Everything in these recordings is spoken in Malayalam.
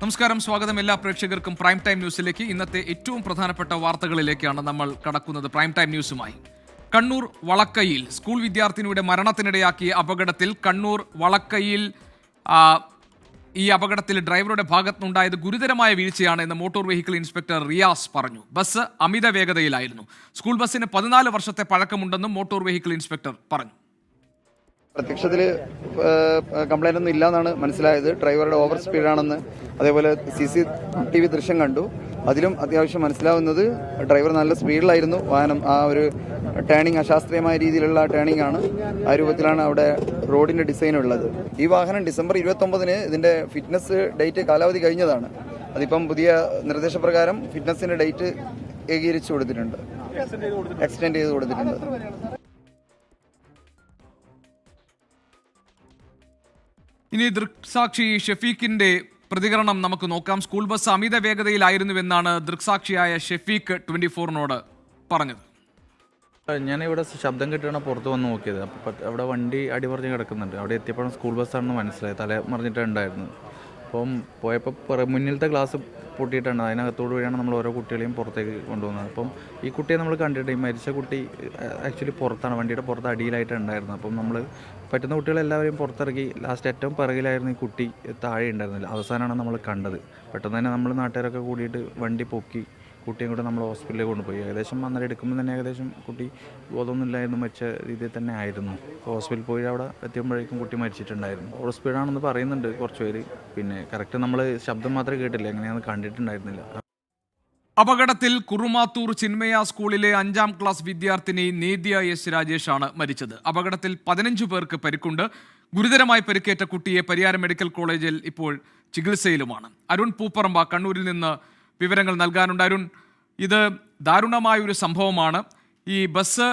നമസ്കാരം, സ്വാഗതം എല്ലാ പ്രേക്ഷകർക്കും പ്രൈം ടൈം ന്യൂസിലേക്ക്. ഇന്നത്തെ ഏറ്റവും പ്രധാനപ്പെട്ട വാർത്തകളിലേക്കാണ് നമ്മൾ കടക്കുന്നത്. പ്രൈം ടൈം ന്യൂസുമായി കണ്ണൂർ വളക്കയിൽ സ്കൂൾ വിദ്യാർത്ഥിനിയുടെ മരണത്തിനിടയാക്കിയ അപകടത്തിൽ കണ്ണൂർ വളക്കയിൽ ഈ അപകടത്തിൽ ഡ്രൈവറുടെ ഭാഗത്തുനിന്നുണ്ടായത് ഗുരുതരമായ വീഴ്ചയാണ് എന്ന് മോട്ടോർ വെഹിക്കിൾ ഇൻസ്പെക്ടർ റിയാസ് പറഞ്ഞു. ബസ് അമിത വേഗതയിലായിരുന്നു. സ്കൂൾ ബസ്സിന് 14 വർഷത്തെ പഴക്കമുണ്ടെന്നും മോട്ടോർ വെഹിക്കിൾ ഇൻസ്പെക്ടർ പറഞ്ഞു. പ്രത്യക്ഷത്തിൽ കംപ്ലൈൻ്റ് ഒന്നും ഇല്ലയെന്നാണ് മനസ്സിലായത്. ഡ്രൈവറുടെ ഓവർ സ്പീഡാണെന്ന് അതേപോലെ CCTV ദൃശ്യം കണ്ടു. അതിലും അത്യാവശ്യം മനസ്സിലാവുന്നത് ഡ്രൈവർ നല്ല സ്പീഡിലായിരുന്നു. വാഹനം ആ ഒരു ടേണിംഗ് അശാസ്ത്രീയമായ രീതിയിലുള്ള ടേണിംഗ് ആണ്. ആ രൂപത്തിലാണ് അവിടെ റോഡിന്റെ ഡിസൈൻ ഉള്ളത്. ഈ വാഹനം ഡിസംബർ 29 ഇതിന്റെ ഫിറ്റ്നസ് ഡേറ്റ് കാലാവധി കഴിഞ്ഞതാണ്. അതിപ്പം പുതിയ നിർദ്ദേശപ്രകാരം ഫിറ്റ്നസിന്റെ ഡേറ്റ് ഏകീകരിച്ചു കൊടുത്തിട്ടുണ്ട്, എക്സ്റ്റെൻഡ് ചെയ്ത് കൊടുത്തിട്ടുണ്ട്. ഇനി ദൃക്സാക്ഷി ഷെഫീഖിന്റെ പ്രതികരണം നമുക്ക് നോക്കാം. സ്കൂൾ ബസ് അമിത വേഗതയിലായിരുന്നുവെന്നാണ് ദൃക്സാക്ഷിയായ ഷെഫീഖ് 24-നോട് പറഞ്ഞത്. ഞാനിവിടെ ശബ്ദം കിട്ടുകയാണ് പുറത്ത് വന്ന് നോക്കിയത്. അപ്പോൾ അവിടെ വണ്ടി അടിമറിഞ്ഞ് കിടക്കുന്നുണ്ട്. അവിടെ എത്തിയപ്പോഴും സ്കൂൾ ബസ്സാണെന്ന് മനസ്സിലായി. തല മറിഞ്ഞിട്ടുണ്ടായിരുന്നു. അപ്പം പോയപ്പോൾ മുന്നിലത്തെ ഗ്ലാസ് പൊട്ടിയിട്ടുണ്ട്. അതിനകത്തോട് വഴിയാണ് നമ്മൾ ഓരോ കുട്ടികളെയും പുറത്തേക്ക് കൊണ്ടുപോകുന്നത്. അപ്പം ഈ കുട്ടിയെ നമ്മൾ കണ്ടിട്ട്, ഈ മരിച്ച കുട്ടി ആക്ച്വലി പുറത്താണ്, വണ്ടിയുടെ പുറത്ത് അടിയിലായിട്ടുണ്ടായിരുന്നു. അപ്പം നമ്മൾ പറ്റുന്ന കുട്ടികളെല്ലാവരെയും പുറത്തിറക്കി ലാസ്റ്റ് ഏറ്റവും പിറകിലായിരുന്നു ഈ കുട്ടി, താഴെ ഉണ്ടായിരുന്നില്ല. അവസാനമാണ് നമ്മൾ കണ്ടത്. പെട്ടെന്ന് തന്നെ നമ്മൾ നാട്ടുകാരൊക്കെ കൂടിയിട്ട് വണ്ടി പൊക്കി കുട്ടിയും കൂടെ നമ്മൾ ഹോസ്പിറ്റലിൽ കൊണ്ടുപോയി. ഏകദേശം അന്നേരം എടുക്കുമ്പോൾ തന്നെ ഏകദേശം കുട്ടി ബോധമൊന്നുമില്ലായിരുന്നു, മരിച്ച രീതിയിൽ തന്നെ ആയിരുന്നു. ഹോസ്പിറ്റലിൽ പോയി അവിടെ എത്തിയുമ്പോഴേക്കും കുട്ടി മരിച്ചിട്ടുണ്ടായിരുന്നു. ഓവർ സ്പീഡാണെന്ന് പറയുന്നുണ്ട് കുറച്ച് പേര്. പിന്നെ കറക്റ്റ് നമ്മൾ ശബ്ദം മാത്രമേ കേട്ടില്ല, എങ്ങനെയാണെന്ന് കണ്ടിട്ടുണ്ടായിരുന്നില്ല. അപകടത്തിൽ കുറുമാത്തൂർ ചിന്മയ സ്കൂളിലെ 5ാം ക്ലാസ് വിദ്യാർത്ഥിനി നേദ്യ എസ് രാജേഷാണ് മരിച്ചത്. അപകടത്തിൽ 15 പേർക്ക് പരിക്കുണ്ട്. ഗുരുതരമായി പരിക്കേറ്റ കുട്ടിയെ പരിയാരം മെഡിക്കൽ കോളേജിൽ ഇപ്പോൾ ചികിത്സയിലുമാണ്. അരുൺ പൂപ്പറമ്പ കണ്ണൂരിൽ നിന്ന് വിവരങ്ങൾ നൽകാനുണ്ട്. അരുൺ, ഇത് ദാരുണമായൊരു സംഭവമാണ്. ഈ ബസ്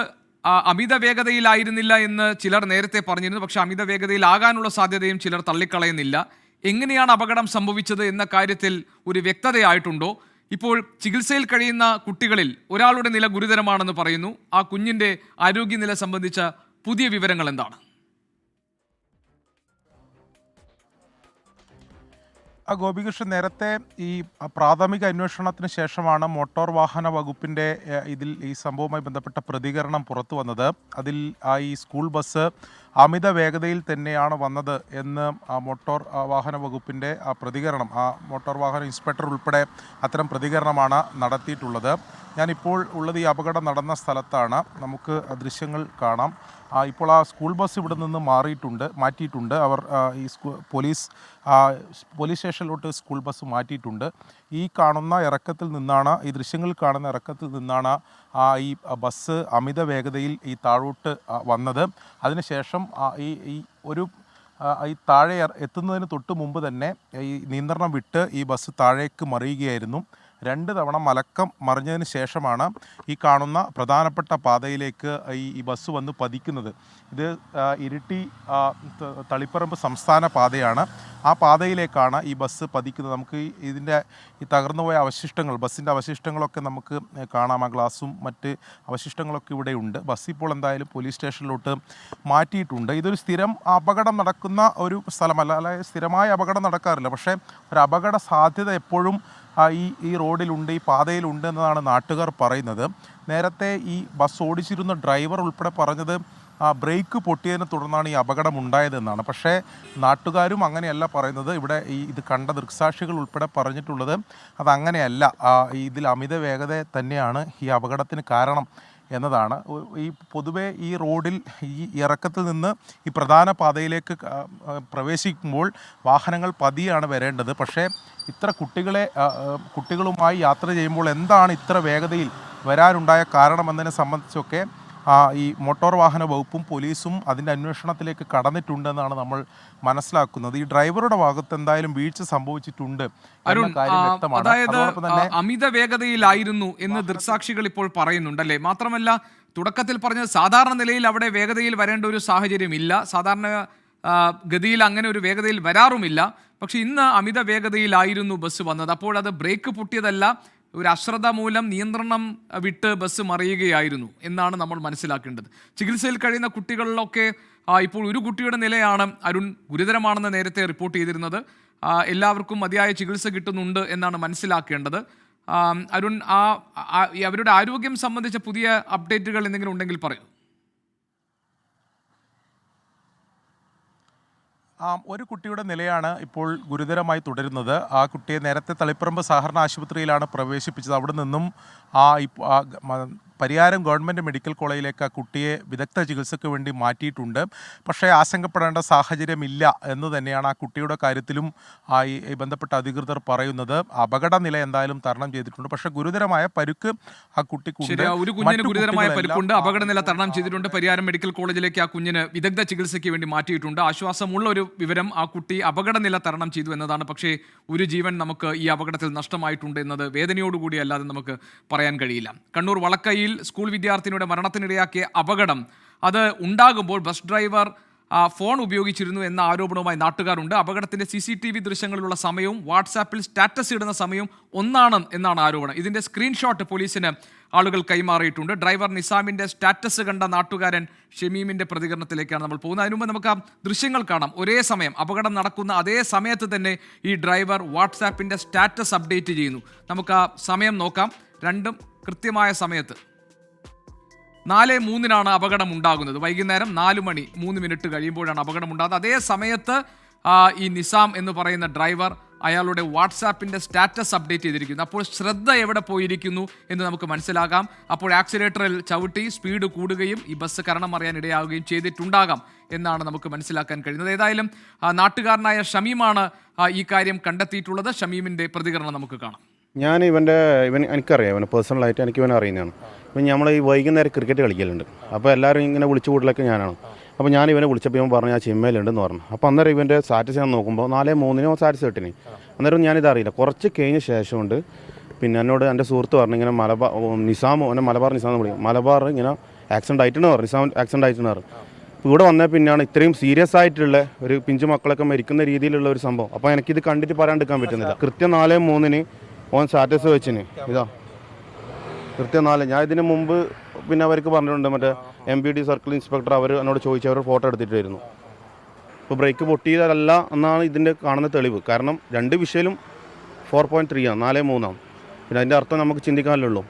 അമിത വേഗതയിലായിരുന്നില്ല എന്ന് ചിലർ നേരത്തെ പറഞ്ഞിരുന്നു. പക്ഷേ അമിത വേഗതയിലാകാനുള്ള സാധ്യതയും ചിലർ തള്ളിക്കളയുന്നില്ല. എങ്ങനെയാണ് അപകടം സംഭവിച്ചത് എന്ന കാര്യത്തിൽ ഒരു വ്യക്തതയായിട്ടുണ്ടോ? ഇപ്പോൾ ചികിത്സയിൽ കഴിയുന്ന കുട്ടികളിൽ ഒരാളുടെ നില ഗുരുതരമാണെന്ന് പറയുന്നു. ആ കുഞ്ഞിൻ്റെ ആരോഗ്യനില സംബന്ധിച്ച പുതിയ വിവരങ്ങൾ എന്താണ്? ഗോപികൃഷ്ണൻ, നേരത്തെ ഈ പ്രാഥമിക അന്വേഷണത്തിന് ശേഷമാണ് മോട്ടോർ വാഹന വകുപ്പിൻ്റെ ഈ സംഭവവുമായി ബന്ധപ്പെട്ട പ്രതികരണം പുറത്തു വന്നത്. അതിൽ ഈ സ്കൂൾ ബസ് അമിത വേഗതയിൽ തന്നെയാണ് വന്നത് എന്ന് മോട്ടോർ വാഹന വകുപ്പിൻ്റെ പ്രതികരണം, മോട്ടോർ വാഹന ഇൻസ്പെക്ടർ ഉൾപ്പെടെ അത്തരം പ്രതികരണമാണ് നടത്തിയിട്ടുള്ളത്. ഞാനിപ്പോൾ ഉള്ളത് ഈ അപകടം നടന്ന സ്ഥലത്താണ്. നമുക്ക് ദൃശ്യങ്ങൾ കാണാം. ഇപ്പോൾ ആ സ്കൂൾ ബസ് ഇവിടെ നിന്ന് മാറ്റിയിട്ടുണ്ട്. അവർ ഈ പോലീസ് സ്റ്റേഷനിലോട്ട് സ്കൂൾ ബസ് മാറ്റിയിട്ടുണ്ട്. ഈ കാണുന്ന ഇറക്കത്തിൽ നിന്നാണ്, ഈ ദൃശ്യങ്ങളിൽ കാണുന്ന ഇറക്കത്തിൽ നിന്നാണ് ഈ ബസ് അമിത വേഗതയിൽ ഈ താഴോട്ട് വന്നത്. അതിനുശേഷം ഈ താഴെ എത്തുന്നതിന് തൊട്ട് മുമ്പ് തന്നെ ഈ നിയന്ത്രണം വിട്ട് ഈ ബസ് താഴേക്ക് മറിയുകയായിരുന്നു. 2 തവണ മലക്കം മറിഞ്ഞതിന് ശേഷമാണ് ഈ കാണുന്ന പ്രധാനപ്പെട്ട പാതയിലേക്ക് ഈ ബസ് വന്ന് പതിക്കുന്നത്. ഇത് ഇരിട്ടി തളിപ്പറമ്പ് സംസ്ഥാന പാതയാണ്. ആ പാതയിലേക്കാണ് ഈ ബസ് പതിക്കുന്നത്. നമുക്ക് ഇതിൻ്റെ ഈ തകർന്നുപോയ അവശിഷ്ടങ്ങൾ, ബസ്സിൻ്റെ അവശിഷ്ടങ്ങളൊക്കെ നമുക്ക് കാണാം. ആ ഗ്ലാസും മറ്റ് അവശിഷ്ടങ്ങളൊക്കെ ഇവിടെയുണ്ട്. ബസ് ഇപ്പോൾ എന്തായാലും പോലീസ് സ്റ്റേഷനിലോട്ട് മാറ്റിയിട്ടുണ്ട്. ഇതൊരു സ്ഥിരം അപകടം നടക്കുന്ന ഒരു സ്ഥലമല്ല, അല്ലെങ്കിൽ സ്ഥിരമായ അപകടം നടക്കാറില്ല. പക്ഷേ ഒരു അപകട സാധ്യത എപ്പോഴും ഈ റോഡിലുണ്ട്, ഈ പാതയിലുണ്ട് എന്നതാണ് നാട്ടുകാർ പറയുന്നത്. നേരത്തെ ഈ ബസ് ഓടിച്ചിരുന്ന ഡ്രൈവർ ഉൾപ്പെടെ പറഞ്ഞത് ബ്രേക്ക് പൊട്ടിയതിനെ തുടർന്നാണ് ഈ അപകടം ഉണ്ടായതെന്നാണ്. പക്ഷേ നാട്ടുകാരും അങ്ങനെയല്ല പറയുന്നത്. ഇവിടെ ഇത് കണ്ട ദൃക്സാക്ഷികൾ ഉൾപ്പെടെ പറഞ്ഞിട്ടുള്ളത് അതങ്ങനെയല്ല. ഇതിൽ അമിത വേഗത തന്നെയാണ് ഈ അപകടത്തിന് കാരണം എന്നതാണ്. ഈ പൊതുവെ ഈ റോഡിൽ ഈ ഇറക്കത്തിൽ നിന്ന് ഈ പ്രധാന പാതയിലേക്ക് പ്രവേശിക്കുമ്പോൾ വാഹനങ്ങൾ പതിയാണ് വരേണ്ടത്. പക്ഷേ ഇത്ര കുട്ടികളുമായി യാത്ര ചെയ്യുമ്പോൾ എന്താണ് ഇത്ര വേഗതയിൽ വരാനുണ്ടായ കാരണമെന്നതിനെ സംബന്ധിച്ചൊക്കെ ഈ മോട്ടോർ വാഹന വകുപ്പും പോലീസും അതിൻ്റെ അന്വേഷണത്തിലേക്ക് കടന്നിട്ടുണ്ടെന്നാണ് നമ്മൾ മനസ്സിലാക്കുന്നത്. ഈ ഡ്രൈവറുടെ ഭാഗത്ത് എന്തായാലും വീഴ്ച സംഭവിച്ചിട്ടുണ്ട് എന്ന കാര്യം വ്യക്തമാണ്. അതായത് അമിത വേഗതയിലായിരുന്നു എന്ന് ദൃക്സാക്ഷികൾ ഇപ്പോൾ പറയുന്നുണ്ടല്ലേ? മാത്രമല്ല, തുടക്കത്തിൽ പറഞ്ഞത് സാധാരണ നിലയിൽ അവിടെ വേഗതയിൽ വരേണ്ട ഒരു സാഹചര്യം ഇല്ല, സാധാരണ ഗതിയിൽ അങ്ങനെ ഒരു വേഗതയിൽ വരാറുമില്ല. പക്ഷെ ഇന്ന് അമിത വേഗതയിലായിരുന്നു ബസ് വന്നത്. അപ്പോൾ അത് ബ്രേക്ക് പൊട്ടിയതല്ല, ഒരു അശ്രദ്ധ മൂലം നിയന്ത്രണം വിട്ട് ബസ് മറിയുകയായിരുന്നു എന്നാണ് നമ്മൾ മനസ്സിലാക്കേണ്ടത്. ചികിത്സയിൽ കഴിയുന്ന കുട്ടികളിലൊക്കെ ഇപ്പോൾ ഒരു കുട്ടിയുടെ നിലയാണ് അരുൺ ഗുരുതരമാണെന്ന് നേരത്തെ റിപ്പോർട്ട് ചെയ്തിരുന്നത്. എല്ലാവർക്കും മതിയായ ചികിത്സ കിട്ടുന്നുണ്ട് എന്നാണ് മനസ്സിലാക്കേണ്ടത്. അരുൺ, അവരുടെ ആരോഗ്യം സംബന്ധിച്ച പുതിയ അപ്ഡേറ്റുകൾ എന്തെങ്കിലും ഉണ്ടെങ്കിൽ പറയൂ. ഒരു കുട്ടിയുടെ നിലയാണ് ഇപ്പോൾ ഗുരുതരമായി തുടരുന്നത്. ആ കുട്ടിയെ നേരത്തെ തളിപ്പറമ്പ് സഹകരണ ആശുപത്രിയിലാണ് പ്രവേശിപ്പിച്ചത്. അവിടെ നിന്നും പരിയാരം ഗവൺമെൻറ് മെഡിക്കൽ കോളേജിലേക്ക് ആ കുട്ടിയെ വിദഗ്ധ ചികിത്സയ്ക്ക് വേണ്ടി മാറ്റിയിട്ടുണ്ട്. പക്ഷേ ആശങ്കപ്പെടേണ്ട സാഹചര്യമില്ല എന്ന് തന്നെയാണ് ആ കുട്ടിയുടെ കാര്യത്തിലും ഈ ബന്ധപ്പെട്ട അധികൃതർ പറയുന്നത്. അപകട നില എന്തായാലും തരണം ചെയ്തിട്ടുണ്ട്. പക്ഷേ ഗുരുതരമായ പരുക്ക് ആ കുട്ടിക്കുണ്ട്. ഒരു കുഞ്ഞിന് ഗുരുതരമായ പരുക്കുണ്ട്, അപകട നില തരണം ചെയ്തിട്ടുണ്ട്. പരിയാരം മെഡിക്കൽ കോളേജിലേക്ക് ആ കുഞ്ഞിന് വിദഗ്ധ ചികിത്സയ്ക്ക് വേണ്ടി മാറ്റിയിട്ടുണ്ട്. ആശ്വാസമുള്ള ഒരു വിവരം, ആ കുട്ടി അപകട നില തരണം ചെയ്തു എന്നതാണ്. പക്ഷേ ഒരു ജീവൻ നമുക്ക് ഈ അപകടത്തിൽ നഷ്ടമായിട്ടുണ്ട് എന്നത് വേദനയോടുകൂടി അല്ലാതെ നമുക്ക് പറയാൻ കഴിയില്ല. കണ്ണൂർ വളക്കയിൽ സ്കൂൾ വിദ്യാർത്ഥിനിയുടെ മരണത്തിനിടയാക്കിയ അപകടം അത് ഉണ്ടാകുമ്പോൾ ബസ് ഡ്രൈവർ ഫോൺ ഉപയോഗിച്ചിരുന്നു എന്ന ആരോപണവുമായി നാട്ടുകാരുണ്ട്. അപകടത്തിന്റെ CCTV ദൃശ്യങ്ങളിലുള്ള സമയവും വാട്സാപ്പിൽ സ്റ്റാറ്റസ് ഇടുന്ന സമയവും ഒന്നാണ് എന്നാണ് ആരോപണം. ഇതിന്റെ സ്ക്രീൻഷോട്ട് പോലീസിന് ആളുകൾ കൈമാറിയിട്ടുണ്ട്. ഡ്രൈവർ നിസാമിന്റെ സ്റ്റാറ്റസ് കണ്ട നാട്ടുകാരൻ ഷമീമിന്റെ പ്രതികരണത്തിലേക്കാണ് നമ്മൾ പോകുന്നത്. അതിനു മുമ്പ് നമുക്ക് ആ ദൃശ്യങ്ങൾ കാണാം. ഒരേ സമയം അപകടം നടക്കുന്ന അതേ സമയത്ത് തന്നെ ഈ ഡ്രൈവർ വാട്സാപ്പിന്റെ സ്റ്റാറ്റസ് അപ്ഡേറ്റ് ചെയ്യുന്നു. നമുക്ക് ആ സമയം നോക്കാം. രണ്ടും കൃത്യമായ സമയത്ത് 4:03 അപകടം ഉണ്ടാകുന്നത്. വൈകുന്നേരം 4:03 കഴിയുമ്പോഴാണ് അപകടം ഉണ്ടാകുന്നത്. അതേ സമയത്ത് ഈ നിസാം എന്ന് പറയുന്ന ഡ്രൈവർ അയാളുടെ വാട്സാപ്പിൻ്റെ സ്റ്റാറ്റസ് അപ്ഡേറ്റ് ചെയ്തിരിക്കുന്നു. അപ്പോൾ ശ്രദ്ധ എവിടെ പോയിരിക്കുന്നു എന്ന് നമുക്ക് മനസ്സിലാകാം. അപ്പോൾ ആക്സിലേറ്ററിൽ ചവിട്ടി സ്പീഡ് കൂടുകയും ഈ ബസ് കരണം അറിയാൻ ഇടയാവുകയും ചെയ്തിട്ടുണ്ടാകാം എന്നാണ് നമുക്ക് മനസ്സിലാക്കാൻ കഴിയുന്നത്. ഏതായാലും നാട്ടുകാരനായ ഷമീമാണ് ഈ കാര്യം കണ്ടെത്തിയിട്ടുള്ളത്. ഷമീമിൻ്റെ പ്രതികരണം നമുക്ക് കാണാം. ഞാൻ എനിക്കറിയാം, ഇവനെ പേഴ്സണലായിട്ട് എനിക്ക് ഇവനെ അറിയുന്നതാണ്. ഇപ്പം നമ്മൾ ഈ വൈകുന്നേരം ക്രിക്കറ്റ് കളിക്കലുണ്ട്. അപ്പോൾ എല്ലാവരും ഇങ്ങനെ വിളിച്ചു കൂടലൊക്കെ ഞാനാണ്. അപ്പോൾ ഞാൻ ഇവനെ വിളിച്ചപ്പോൾ ഇവൻ പറഞ്ഞു ഞാൻ ചിമ്മയിലുണ്ടെന്ന് പറഞ്ഞു. അപ്പോൾ അന്നേരം ഇവൻ്റെ സ്റ്റാറ്റസ് ഞാൻ നോക്കുമ്പോൾ 4:03 സ്റ്റാറ്റസ് കിട്ടിനി. അന്നേരം ഞാനിത് അറിയില്ല. കുറച്ച് കഴിഞ്ഞ ശേഷമുണ്ട് പിന്നെ എന്നോട് എൻ്റെ സുഹൃത്ത് പറഞ്ഞു ഇങ്ങനെ നിസാം എന്നെ മലബാർ നിസാം എന്ന് വിളിക്കും. മലബാർ ഇങ്ങനെ ആക്സിഡൻ്റ് ആയിട്ടെന്ന് പറഞ്ഞു. നിസാം ആക്സിഡൻ്റ് ആയിട്ടെന്ന് പറഞ്ഞു. ഇപ്പോൾ ഇവിടെ വന്നേ പിന്നെയാണ് ഇത്രയും സീരിയസ് ആയിട്ടുള്ള ഒരു പിഞ്ചു മക്കളൊക്കെ മരിക്കുന്ന രീതിയിലുള്ള ഒരു സംഭവം. അപ്പോൾ എനിക്കിത് കണ്ടിട്ട് പറയാണ്ടിരിക്കാൻ പറ്റുന്നില്ല. കൃത്യം 4:03 ഓൻ സ്റ്റാറ്റസ് വെച്ചിന്. ഇതാ കൃത്യം 4. ഞാൻ ഇതിന് മുമ്പ് പിന്നെ അവർക്ക് പറഞ്ഞിട്ടുണ്ട്, മറ്റേ MPD സർക്കിൾ ഇൻസ്പെക്ടർ അവർ എന്നോട് ചോദിച്ചു, അവർ ഫോട്ടോ എടുത്തിട്ട് വരുന്നു. ഇപ്പോൾ ബ്രേക്ക് പൊട്ടിയതല്ല എന്നാണ് ഇതിൻ്റെ കാണുന്ന തെളിവ്. കാരണം രണ്ട് വിഷയിലും 4.3 ആണ്, 4:03 ആണ്. പിന്നെ അതിൻ്റെ അർത്ഥം നമുക്ക് ചിന്തിക്കാനല്ലോ.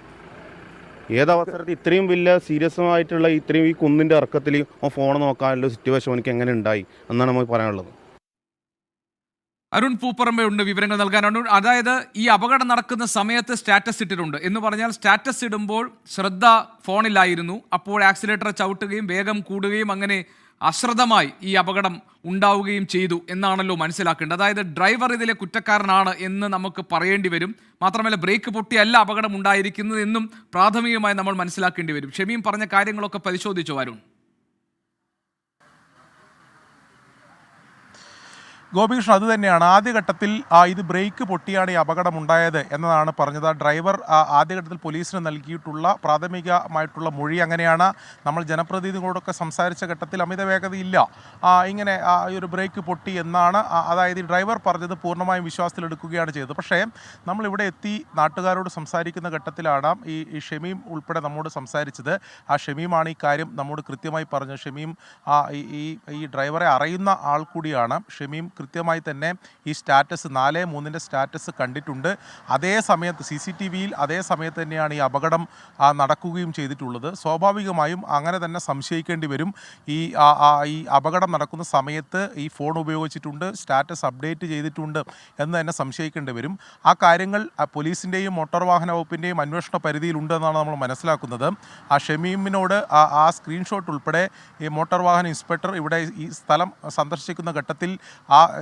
ഏതവസരത്തിൽ ഇത്രയും വലിയ സീരിയസ് ആയിട്ടുള്ള ഇത്രയും ഈ കുന്നിൻ്റെ ഇറക്കത്തിൽ ഫോൺ നോക്കാനുള്ള സിറ്റുവേഷൻ എനിക്ക് എങ്ങനെ ഉണ്ടായി എന്നാണ് നമുക്ക് പറയാനുള്ളത്. അരുൺ പൂപ്പറമ്പയുണ്ട് വിവരങ്ങൾ നൽകാൻ. അതായത് ഈ അപകടം നടക്കുന്ന സമയത്ത് സ്റ്റാറ്റസ് ഇട്ടിട്ടുണ്ട് എന്ന് പറഞ്ഞാൽ സ്റ്റാറ്റസ് ഇടുമ്പോൾ ശ്രദ്ധ ഫോണിലായിരുന്നു. അപ്പോൾ ആക്സിലേറ്റർ ചവിട്ടുകയും വേഗം കൂടുകയും അങ്ങനെ അശ്രദ്ധമായി ഈ അപകടം ഉണ്ടാവുകയും ചെയ്തു എന്നാണല്ലോ മനസ്സിലാക്കേണ്ടത്. അതായത് ഡ്രൈവർ ഇതിലെ കുറ്റക്കാരനാണ് എന്ന് നമുക്ക് പറയേണ്ടി വരും. മാത്രമല്ല ബ്രേക്ക് പൊട്ടിയല്ല അപകടം ഉണ്ടായിരിക്കുന്നത് എന്നും പ്രാഥമികമായി നമ്മൾ മനസ്സിലാക്കേണ്ടി വരും. ഷമീം പറഞ്ഞ കാര്യങ്ങളൊക്കെ പരിശോധിച്ചോ അരുൺ? ഗോപികൃഷ്ണൻ, അത് തന്നെയാണ് ആദ്യഘട്ടത്തിൽ ഇത് ബ്രേക്ക് പൊട്ടിയാണ് ഈ അപകടം ഉണ്ടായത് എന്നതാണ് പറഞ്ഞത്. ഡ്രൈവർ ആദ്യഘട്ടത്തിൽ പോലീസിന് നൽകിയിട്ടുള്ള പ്രാഥമികമായിട്ടുള്ള മൊഴി അങ്ങനെയാണ്. നമ്മൾ ജനപ്രതിനിധികളോടൊക്കെ സംസാരിച്ച ഘട്ടത്തിൽ അമിത വേഗതയില്ല, ഇങ്ങനെ ഒരു ബ്രേക്ക് പൊട്ടി എന്നാണ്. അതായത് ഈ ഡ്രൈവർ പറഞ്ഞത് പൂർണ്ണമായും വിശ്വാസത്തിലെടുക്കുകയാണ് ചെയ്തത്. പക്ഷേ നമ്മളിവിടെ എത്തി നാട്ടുകാരോട് സംസാരിക്കുന്ന ഘട്ടത്തിലാണ് ഈ ഷമീം ഉൾപ്പെടെ നമ്മോട് സംസാരിച്ചത്. ആ ഷമീമാണ് ഈ കാര്യം നമ്മോട് കൃത്യമായി പറഞ്ഞത്. ഷമീം ഈ ഡ്രൈവറെ അറിയുന്ന ആൾ കൂടിയാണ്. ഷമീം കൃത്യമായി തന്നെ ഈ സ്റ്റാറ്റസ് 4:03 സ്റ്റാറ്റസ് കണ്ടിട്ടുണ്ട്. അതേ സമയത്ത് CCTVയിൽ അതേ സമയത്ത് തന്നെയാണ് ഈ അപകടം നടക്കുകയും ചെയ്തിട്ടുള്ളത്. സ്വാഭാവികമായും അങ്ങനെ തന്നെ സംശയിക്കേണ്ടി വരും. ഈ അപകടം നടക്കുന്ന സമയത്ത് ഈ ഫോൺ ഉപയോഗിച്ചിട്ടുണ്ട്, സ്റ്റാറ്റസ് അപ്ഡേറ്റ് ചെയ്തിട്ടുണ്ട് എന്ന് തന്നെ സംശയിക്കേണ്ടി വരും. ആ കാര്യങ്ങൾ പോലീസിൻ്റെയും മോട്ടോർ വാഹന വകുപ്പിൻ്റെയും അന്വേഷണ പരിധിയിലുണ്ടെന്നാണ് നമ്മൾ മനസ്സിലാക്കുന്നത്. ആ ഷമീമിനോട് ആ സ്ക്രീൻഷോട്ട് ഉൾപ്പെടെ ഈ മോട്ടോർ വാഹന ഇൻസ്പെക്ടർ ഇവിടെ ഈ സ്ഥലം സന്ദർശിക്കുന്ന ഘട്ടത്തിൽ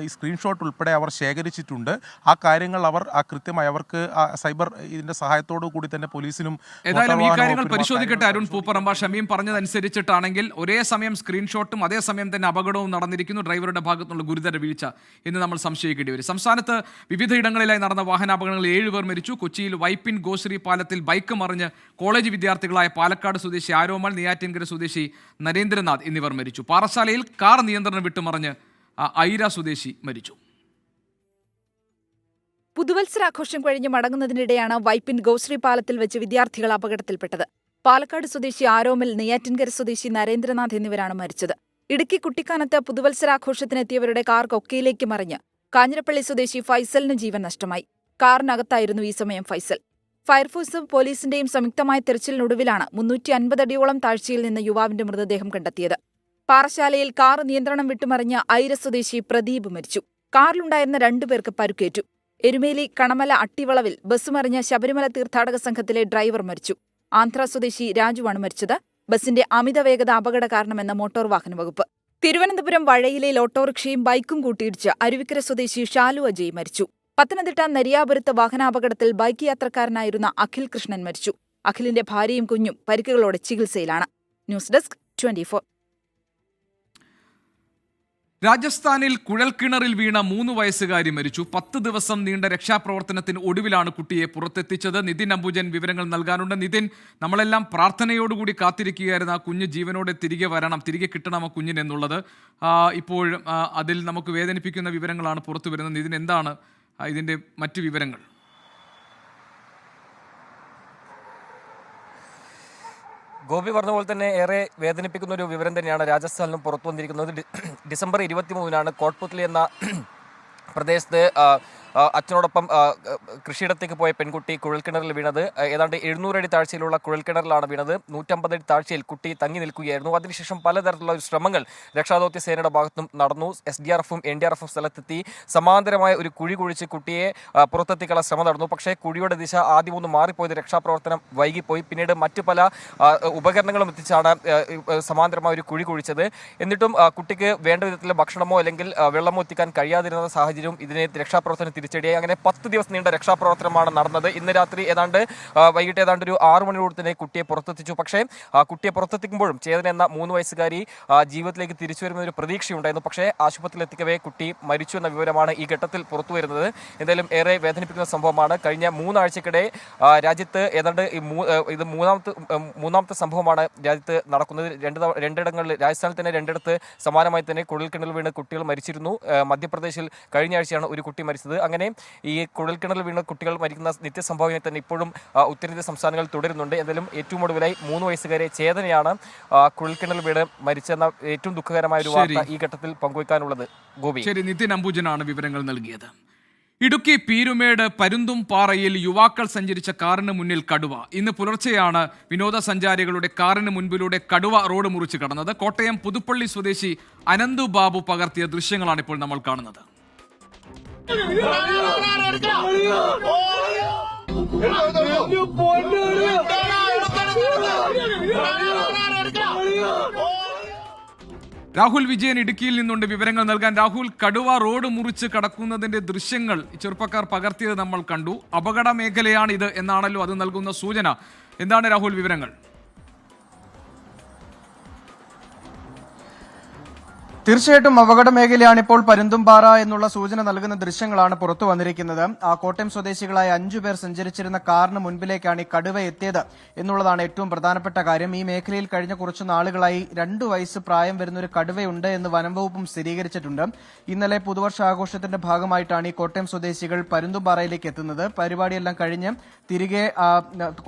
ഈ സ്ക്രീൻഷോട്ട് ഉൾപ്പെടെ അവർ ശേഖരിച്ചിട്ടുണ്ട്. ആ കാര്യങ്ങൾ അവർ കൃത്യമായി അവർക്ക് സൈബർ ഇതിന്റെ സഹായത്തോടു കൂടി തന്നെ പോലീസിനും ഏതായാലും ഈ കാര്യങ്ങൾ പരിശോധിക്കട്ടെ. അരുൺ പൂപ്പറമ്പ, ഷമീം പറഞ്ഞതനുസരിച്ചിട്ടാണെങ്കിൽ ഒരേ സമയം സ്ക്രീൻഷോട്ടും അതേസമയം തന്നെ അപകടവും നടന്നിരിക്കുന്നു. ഡ്രൈവറുടെ ഭാഗത്തുനിന്നുള്ള ഗുരുതര വീഴ്ച എന്ന് നമ്മൾ സംശയിക്കേണ്ടി വരും. സംസ്ഥാനത്ത് വിവിധയിടങ്ങളിലായി നടന്ന വാഹനാപകടങ്ങളിൽ 7 പേർ മരിച്ചു. കൊച്ചിയിൽ വൈപ്പിൻ ഗോശ്രീ പാലത്തിൽ ബൈക്ക് മറിഞ്ഞ് കോളേജ് വിദ്യാർത്ഥികളായ പാലക്കാട് സ്വദേശി ആരോമൽ, നെയ്യാറ്റിൻകര സ്വദേശി നരേന്ദ്രനാഥ് എന്നിവർ മരിച്ചു. പാറശാലയിൽ കാർ നിയന്ത്രണം വിട്ടുമറിഞ്ഞ് ഐര സ്വദേശി മരിച്ചു. പുതുവത്സരാഘോഷം കഴിഞ്ഞ് മടങ്ങുന്നതിനിടെയാണ് വൈപ്പിൻ ഗോശ്രീ പാലത്തിൽ വെച്ച് വിദ്യാർത്ഥികൾ അപകടത്തിൽപ്പെട്ടത്. പാലക്കാട് സ്വദേശി ആരോമൽ, നെയ്യാറ്റിൻകര സ്വദേശി നരേന്ദ്രനാഥ് എന്നിവരാണ് മരിച്ചത്. ഇടുക്കി കുട്ടിക്കാനത്ത് പുതുവത്സരാഘോഷത്തിനെത്തിയവരുടെ കാർ കൊക്കയിലേക്ക് മറിഞ്ഞ് കാഞ്ഞിരപ്പള്ളി സ്വദേശി ഫൈസലിന് ജീവൻ നഷ്ടമായി. കാറിനകത്തായിരുന്നു ഈ സമയം ഫൈസൽ. ഫയർഫോഴ്സും പോലീസിന്റെയും സംയുക്തമായ തെരച്ചിലിനൊടുവിലാണ് 350 അടിയോളം താഴ്ചയിൽ നിന്ന് യുവാവിന്റെ മൃതദേഹം കണ്ടെത്തിയത്. പാറശാലയിൽ കാർ നിയന്ത്രണം വിട്ടുമറിഞ്ഞ ഐര സ്വദേശി പ്രദീപ് മരിച്ചു. കാറിലുണ്ടായിരുന്ന 2 പേർക്ക് പരുക്കേറ്റു. എരുമേലി കണമല അട്ടിവളവിൽ ബസ് മറിഞ്ഞ ശബരിമല തീർത്ഥാടക സംഘത്തിലെ ഡ്രൈവർ മരിച്ചു. ആന്ധ്ര സ്വദേശി രാജുവാണ് മരിച്ചത്. ബസിന്റെ അമിത വേഗത അപകട കാരണമെന്ന മോട്ടോർ വാഹന വകുപ്പ്. തിരുവനന്തപുരം വഴയിലയിൽ ഓട്ടോറിക്ഷയും ബൈക്കും കൂട്ടിയിടിച്ച് അരുവിക്കര സ്വദേശി ഷാലു അജയ് മരിച്ചു. പത്തനംതിട്ട നരിയാപുരത്ത് വാഹനാപകടത്തിൽ ബൈക്ക് യാത്രക്കാരനായിരുന്ന അഖിൽ കൃഷ്ണൻ മരിച്ചു. അഖിലിന്റെ ഭാര്യയും കുഞ്ഞും പരിക്കുകളോടെ ചികിത്സയിലാണ്. News desk 24. രാജസ്ഥാനിൽ കുഴൽക്കിണറിൽ വീണ 3 വയസ്സുകാരി മരിച്ചു. 10 ദിവസം നീണ്ട രക്ഷാപ്രവർത്തനത്തിന് ഒടുവിലാണ് കുട്ടിയെ പുറത്തെത്തിച്ചത്. നിതിൻ അംബുജൻ വിവരങ്ങൾ നൽകാനുണ്ട്. നിതിൻ, നമ്മളെല്ലാം പ്രാർത്ഥനയോടുകൂടി കാത്തിരിക്കുകയായിരുന്നു ആ കുഞ്ഞ് ജീവനോടെ തിരികെ വരണം, തിരികെ കിട്ടണം ആ കുഞ്ഞിനെന്നുള്ളത്. ഇപ്പോൾ അതിൽ നമുക്ക് വേദനിപ്പിക്കുന്ന വിവരങ്ങളാണ് പുറത്തു വരുന്നത്. നിതിൻ, എന്താണ് ഇതിൻ്റെ മറ്റു വിവരങ്ങൾ? ഗോപി പറഞ്ഞ പോലെ തന്നെ ഏറെ വേദനിപ്പിക്കുന്ന ഒരു വിവരം തന്നെയാണ് രാജസ്ഥാനിലും പുറത്തു വന്നിരിക്കുന്നത്. ഡിസംബർ 23-നാണ് കോട്ട്പുത്ലി എന്ന പ്രദേശത്ത് അച്ഛനോടൊപ്പം കൃഷിയിടത്തേക്ക് പോയ പെൺകുട്ടി കുഴൽക്കിണറിൽ വീണത്. ഏതാണ്ട് 700 അടി താഴ്ചയിലുള്ള കുഴൽക്കിണറിലാണ് വീണത്. 150 അടി താഴ്ചയിൽ കുട്ടി തങ്ങി നിൽക്കുകയായിരുന്നു. അതിനുശേഷം പലതരത്തിലുള്ള ശ്രമങ്ങൾ രക്ഷാദൗത്യ സേനയുടെ ഭാഗത്തും നടന്നു. SDRFും NDRFും സ്ഥലത്തെത്തി സമാന്തരമായ ഒരു കുഴി കുഴിച്ച് കുട്ടിയെ പുറത്തെത്തിക്കാനുള്ള ശ്രമം നടന്നു. പക്ഷേ കുഴിയുടെ ദിശ ആദ്യം ഒന്ന് മാറിപ്പോയത് രക്ഷാപ്രവർത്തനം വൈകിപ്പോയി. പിന്നീട് മറ്റു പല ഉപകരണങ്ങളും എത്തിച്ചാണ് സമാന്തരമായ ഒരു കുഴി കുഴിച്ചത്. എന്നിട്ടും കുട്ടിക്ക് വേണ്ട വിധത്തിൽ ഭക്ഷണമോ അല്ലെങ്കിൽ വെള്ളമോ എത്തിക്കാൻ കഴിയാതിരുന്ന സാഹചര്യം ഇതിനെ രക്ഷാപ്രവർത്തനം തിരിച്ചടിയായി. അങ്ങനെ 10 ദിവസം നീണ്ട രക്ഷാപ്രവർത്തനമാണ് നടന്നത്. ഇന്ന് രാത്രി വൈകിട്ട് ഏതാണ്ട് ഒരു 6 മണിയോട് തന്നെ കുട്ടിയെ പുറത്തെത്തിച്ചു. പക്ഷേ കുട്ടിയെ പുറത്തെത്തിക്കുമ്പോഴും ചേതന എന്ന 3 വയസ്സുകാരി ജീവിതത്തിലേക്ക് തിരിച്ചു വരുന്ന ഒരു പ്രതീക്ഷയുണ്ടായിരുന്നു. പക്ഷേ ആശുപത്രിയിൽ എത്തിക്കവേ കുട്ടി മരിച്ചു എന്ന വിവരമാണ് ഈ ഘട്ടത്തിൽ പുറത്തു വരുന്നത്. എന്തായാലും ഏറെ വേദനിപ്പിക്കുന്ന സംഭവമാണ്. കഴിഞ്ഞ 3 ആഴ്ചക്കിടെ രാജ്യത്ത് ഏതാണ്ട് ഇത് മൂന്നാമത്തെ സംഭവമാണ് രാജ്യത്ത് നടക്കുന്നത്. രണ്ടിടങ്ങളിൽ, രാജസ്ഥാനിൽ തന്നെ 2ഇടത്ത് സമാനമായി തന്നെ കുഴൽക്കിണറിൽ വീണ് കുട്ടികൾ മരിച്ചിരുന്നു. മധ്യപ്രദേശിൽ കഴിഞ്ഞ ആഴ്ചയാണ് ഒരു കുട്ടി മരിച്ചത്. അങ്ങനെ ഈ കുഴൽക്കിണറിൽ വീണ കുട്ടികൾ മരിക്കുന്ന നിത്യസംഭവമായി തന്നെ ഇപ്പോഴും ഉത്തരേന്ത്യ സംസ്ഥാനങ്ങൾ തുടരുന്നുണ്ട്. എന്തായാലും ഏറ്റവും ഒടുവിലായി 3 വയസ്സുകാരെ ചേതനയാണ് കുഴൽക്കിണറിൽ വീണ് മരിച്ചെന്ന ഏറ്റവും ദുഃഖകരമായ ഒരു വാർത്ത ഈ ഘട്ടത്തിൽ പങ്കുവയ്ക്കാനുള്ളത്. ഗോപി, ശരി. നിതിൻ അംബുജനാണ് വിവരങ്ങൾ നൽകിയത്. ഇടുക്കി പീരുമേട് പരുന്തുംപാറയിൽ യുവാക്കൾ സഞ്ചരിച്ച കാറിന് മുന്നിൽ കടുവ. ഇന്ന് പുലർച്ചെയാണ് വിനോദസഞ്ചാരികളുടെ കാറിന് മുൻപിലൂടെ കടുവ റോഡ് മുറിച്ച് കടന്നത്. കോട്ടയം പുതുപ്പള്ളി സ്വദേശി അനന്തു ബാബു പകർത്തിയ ദൃശ്യങ്ങളാണ് ഇപ്പോൾ നമ്മൾ കാണുന്നത്. രാഹുൽ വിജയൻ ഇടുക്കിയിൽ നിന്നുണ്ട് വിവരങ്ങൾ നൽകാൻ. രാഹുൽ, കടുവ റോഡ് മുറിച്ച് കടക്കുന്നതിന്റെ ദൃശ്യങ്ങൾ ചെറുപ്പക്കാർ പകർത്തിയത് നമ്മൾ കണ്ടു. അപകട മേഖലയാണ് ഇത് എന്നാണല്ലോ അത് നൽകുന്ന സൂചന. എന്താണ് രാഹുൽ വിവരങ്ങൾ? തീർച്ചയായിട്ടും അപകട മേഖലയാണ് ഇപ്പോൾ പരുന്തുംപാറ എന്നുള്ള സൂചന നൽകുന്ന ദൃശ്യങ്ങളാണ് പുറത്തു വന്നിരിക്കുന്നത്. കോട്ടയം സ്വദേശികളായ 5 പേർ സഞ്ചരിച്ചിരുന്ന കാറിന് മുൻപിലേക്കാണ് ഈ കടുവ എത്തിയത് എന്നുള്ളതാണ് ഏറ്റവും പ്രധാനപ്പെട്ട കാര്യം. ഈ മേഖലയിൽ കഴിഞ്ഞ കുറച്ചു നാളുകളായി 2 വയസ്സ് പ്രായം വരുന്ന ഒരു കടുവയുണ്ട് എന്ന് വനംവകുപ്പും സ്ഥിരീകരിച്ചിട്ടുണ്ട്. ഇന്നലെ പുതുവർഷാഘോഷത്തിന്റെ ഭാഗമായിട്ടാണ് ഈ കോട്ടയം സ്വദേശികൾ പരുന്തുംപാറയിലേക്ക് എത്തുന്നത്. പരിപാടിയെല്ലാം കഴിഞ്ഞ് തിരികെ